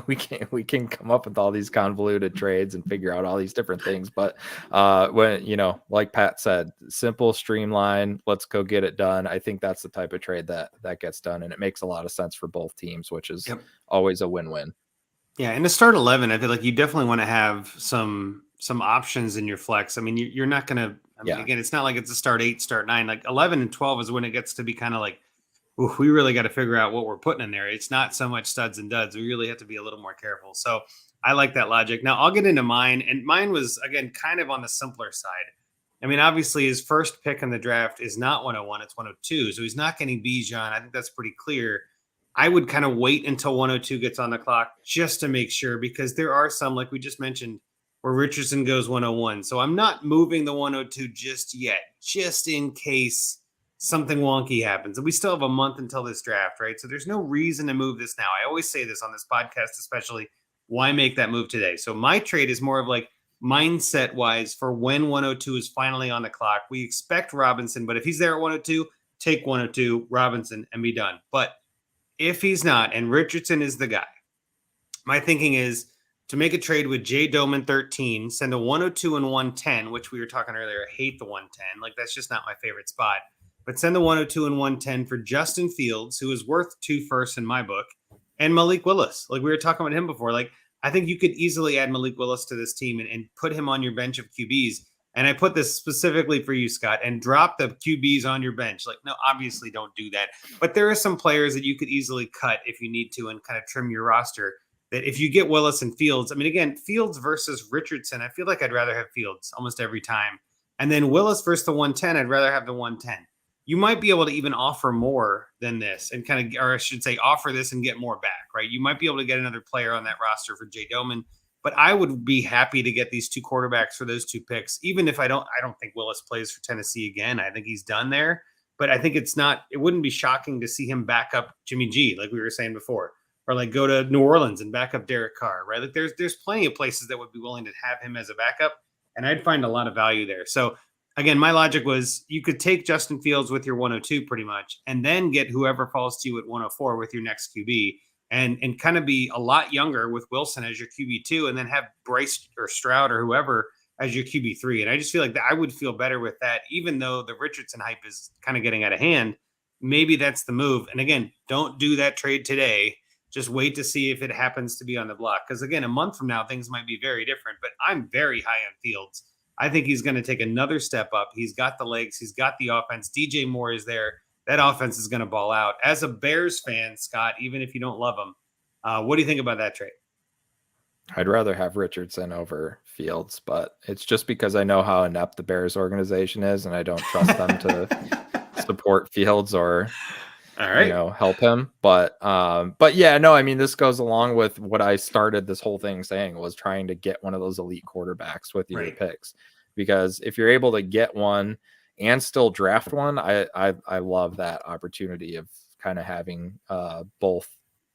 we can come up with all these convoluted trades and figure out all these different things, but when like Pat said, simple, streamline, let's go get it done. I think that's the type of trade that gets done, and it makes a lot of sense for both teams, which is always a win-win. Yeah, and to start 11, I feel like you definitely want to have some options in your flex. I mean, you're not going to. Again, it's not like it's a start 8, start 9. Like 11 and 12 is when it gets to be kind of like, ooh, we really got to figure out what we're putting in there. It's not so much studs and duds. We really have to be a little more careful. So I like that logic. Now I'll get into mine, and mine was again kind of on the simpler side. I mean, obviously his first pick in the draft is not 101; it's 102. So he's not getting Bijan. I think that's pretty clear. I would kind of wait until 102 gets on the clock just to make sure, because there are some, like we just mentioned, where Richardson goes 101. So I'm not moving the 102 just yet, just in case something wonky happens. And we still have a month until this draft, right? So there's no reason to move this now. I always say this on this podcast, especially, why make that move today? So my trade is more of like mindset wise for when 102 is finally on the clock. We expect Robinson, but if he's there at 102, take 102, Robinson, and be done. But if he's not, and Richardson is the guy, my thinking is to make a trade with Jay Doman 13, send a 102 and 110, which we were talking earlier. I hate the 110. Like, that's just not my favorite spot. But send the 102 and 110 for Justin Fields, who is worth 2 firsts in my book, and Malik Willis. Like, we were talking about him before. Like, I think you could easily add Malik Willis to this team and put him on your bench of QBs. And I put this specifically for you, Scott, and drop the QBs on your bench. Like, no, obviously don't do that. But there are some players that you could easily cut if you need to and kind of trim your roster. That if you get Willis and Fields, I mean, again, Fields versus Richardson, I feel like I'd rather have Fields almost every time. And then Willis versus the 110, I'd rather have the 110. You might be able to even offer more than this and kind of, or I should say, offer this and get more back, right? You might be able to get another player on that roster for Jay Doman, but I would be happy to get these 2 quarterbacks for those 2 picks, even if I don't think Willis plays for Tennessee again. I think he's done there, but I think it wouldn't be shocking to see him back up Jimmy G, like we were saying before, or like go to New Orleans and back up Derek Carr, right? Like there's plenty of places that would be willing to have him as a backup, and I'd find a lot of value there. So again, my logic was you could take Justin Fields with your 102 pretty much, and then get whoever falls to you at 104 with your next QB, and kind of be a lot younger with Wilson as your QB2, and then have Bryce or Stroud or whoever as your QB3. And I just feel like I would feel better with that, even though the Richardson hype is kind of getting out of hand. Maybe that's the move. And again, don't do that trade today. Just wait to see if it happens to be on the block. Because again, a month from now, things might be very different, but I'm very high on Fields. I think he's going to take another step up. He's got the legs. He's got the offense. DJ Moore is there. That offense is going to ball out. As a Bears fan, Scott, even if you don't love him, what do you think about that trade? I'd rather have Richardson over Fields, but it's just because I know how inept the Bears organization is, and I don't trust them to support Fields or help him. But yeah, no, I mean, this goes along with what I started this whole thing saying, was trying to get one of those elite quarterbacks with your picks, because if you're able to get one and still draft one, I love that opportunity of kind of having both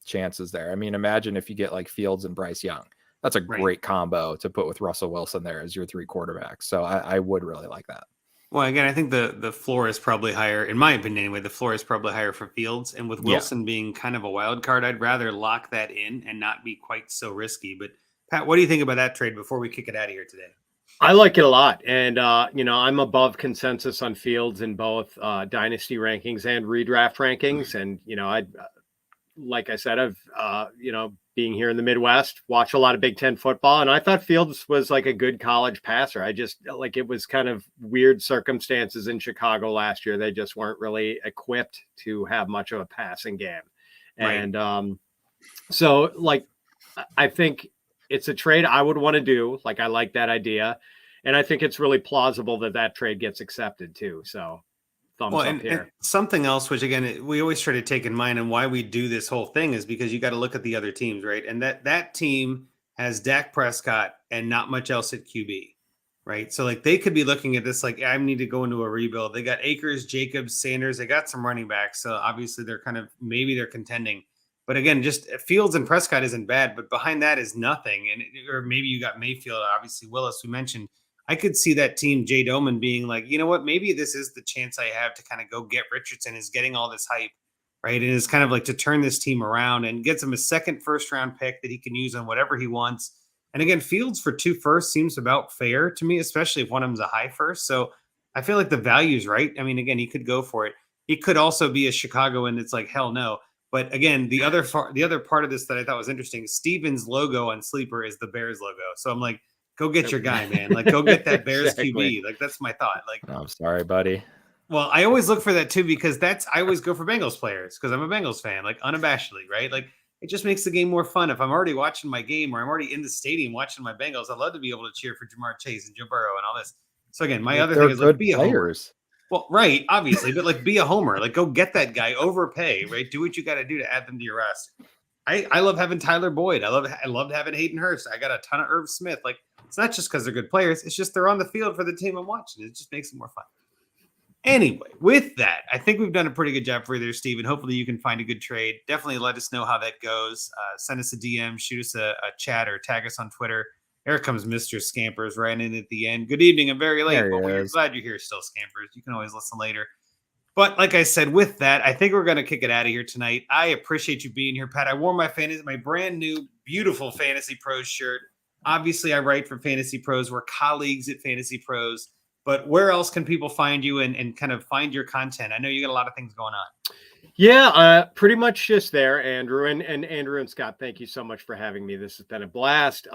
chances there. I mean, imagine if you get like Fields and Bryce Young. That's a great combo to put with Russell Wilson there as your 3 quarterbacks. So I would really like that. Well, again, I think the floor is probably higher, in my opinion anyway. The floor is probably higher for Fields. And with Wilson being kind of a wild card, I'd rather lock that in and not be quite so risky. But Pat, what do you think about that trade before we kick it out of here today? I like it a lot. And, I'm above consensus on Fields in both Dynasty rankings and redraft rankings. And, like I said, I've, being here in the Midwest, watch a lot of Big Ten football. And I thought Fields was like a good college passer. I just like, it was kind of weird circumstances in Chicago last year. They just weren't really equipped to have much of a passing game. Right. And so like, I think it's a trade I would want to do. Like, I like that idea. And I think it's really plausible that trade gets accepted too. So thumbs up here. And something else, which again, we always try to take in mind, and why we do this whole thing is because you got to look at the other teams, right? And that team has Dak Prescott and not much else at QB, right? So like they could be looking at this like, I need to go into a rebuild. They got Akers, Jacobs, Sanders. They got some running backs, so obviously they're maybe they're contending. But again, just Fields and Prescott isn't bad, but behind that is nothing. Or maybe you got Mayfield, obviously Willis, we mentioned. I could see that team, Jay Doman, being like, you know what, maybe this is the chance I have to kind of go get Richardson, is getting all this hype, right? And it's kind of like to turn this team around and gets him a second first-round pick that he can use on whatever he wants. And again, Fields for 2 firsts seems about fair to me, especially if one of them's a high first. So I feel like the value's right. I mean, again, he could go for it. He could also be a Chicago, and it's like, hell no. But again, the other part of this that I thought was interesting, Steven's logo on Sleeper is the Bears logo. So I'm like, go get your guy, man. Like, go get that Bears Exactly. QB. Like, that's my thought. Like, I'm sorry, buddy. Well, I always look for that too, because I always go for Bengals players because I'm a Bengals fan, like unabashedly, right? Like, it just makes the game more fun. If I'm already watching my game or I'm already in the stadium watching my Bengals, I'd love to be able to cheer for Jamar Chase and Joe Burrow and all this. So again, my other thing is like, be a homer. Well, right, obviously, but like, be a homer. Like, go get that guy, overpay, right? Do what you got to do to add them to your roster. I love having Tyler Boyd. I loved having Hayden Hurst. I got a ton of Irv Smith. Like, it's not just because they're good players. It's just they're on the field for the team I'm watching. It just makes it more fun. Anyway, with that, I think we've done a pretty good job for you there, Steven. Hopefully you can find a good trade. Definitely let us know how that goes. Send us a DM, shoot us a chat, or tag us on Twitter. Here comes Mr. Scampers right in at the end. Good evening. I'm very late, but we're glad you're here still, Scampers. You can always listen later. But like I said, with that, I think we're going to kick it out of here tonight. I appreciate you being here, Pat. I wore my brand new, beautiful Fantasy Pros shirt. Obviously, I write for Fantasy Pros. We're colleagues at Fantasy Pros. But where else can people find you and kind of find your content? I know you got a lot of things going on. Yeah, pretty much just there, Andrew. And Andrew and Scott, thank you so much for having me. This has been a blast.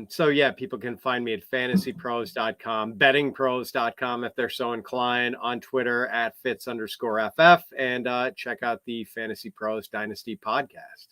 So yeah, people can find me at fantasypros.com, bettingpros.com if they're so inclined, on Twitter at Fitz_FF, and check out the Fantasy Pros Dynasty podcast.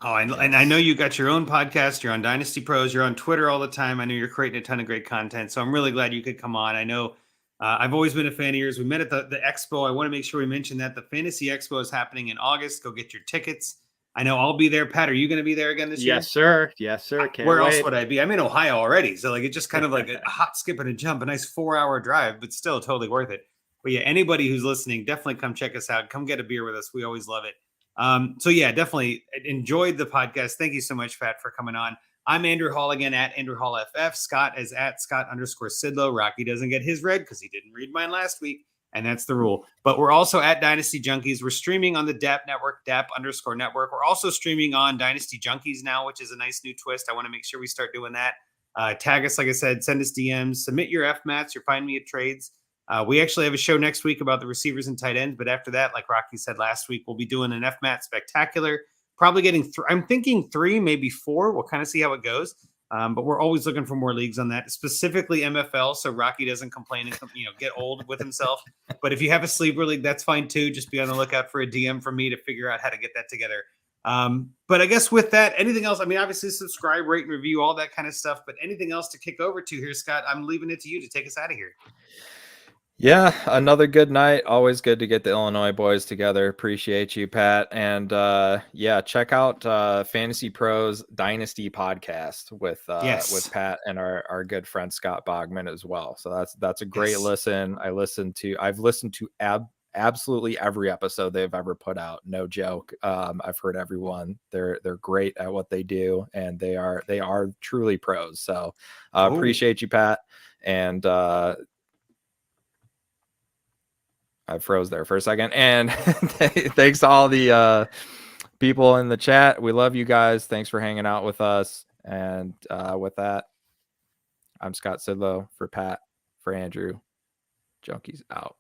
Oh, and I know you got your own podcast. You're on Dynasty Pros. You're on Twitter all the time. I know you're creating a ton of great content. So I'm really glad you could come on. I know I've always been a fan of yours. We met at the Expo. I want to make sure we mention that the Fantasy Expo is happening in August. Go get your tickets. I know I'll be there. Pat, are you going to be there again this year? Yes, sir. Yes, sir. Where else would I be? I'm in Ohio already. So like, it's just kind of like a hop, skip, and a jump. A nice 4-hour drive, but still totally worth it. But yeah, anybody who's listening, definitely come check us out. Come get a beer with us. We always love it. So yeah, definitely enjoyed the podcast. Thank you so much, Pat, for coming on. I'm Andrew Hall again at Andrew Hall FF. Scott is at Scott_Sidlow. Rocky doesn't get his read because he didn't read mine last week, and that's the rule. But we're also at Dynasty Junkies. We're streaming on the DAP network, DAP_network. We're also streaming on Dynasty Junkies now, which is a nice new twist. I want to make sure we start doing that. Tag us, like I said, send us DMs, submit your FMATs, your Find Me at Trades. We actually have a show next week about the receivers and tight ends. But after that, like Rocky said last week, we'll be doing an FMAT spectacular. Probably getting I'm thinking 3, maybe 4. We'll kind of see how it goes. But we're always looking for more leagues on that, specifically MFL. So Rocky doesn't complain and get old with himself. But if you have a sleeper league, that's fine too. Just be on the lookout for a DM from me to figure out how to get that together. But I guess with that, anything else? I mean, obviously subscribe, rate, and review, all that kind of stuff. But anything else to kick over to here, Scott? I'm leaving it to you to take us out of here. Yeah, another good night. Always good to get the Illinois boys together. Appreciate you, Pat. And yeah, check out Fantasy Pros Dynasty podcast with Pat and our good friend Scott Bogman as well. So that's a great listen. I've listened to absolutely every episode they've ever put out. No joke. I've heard everyone. They're great at what they do, and they are truly pros. So appreciate you, Pat. And I froze there for a second. And thanks to all the people in the chat. We love you guys. Thanks for hanging out with us. And with that, I'm Scott Sidlow for Pat, for Andrew. Junkies out.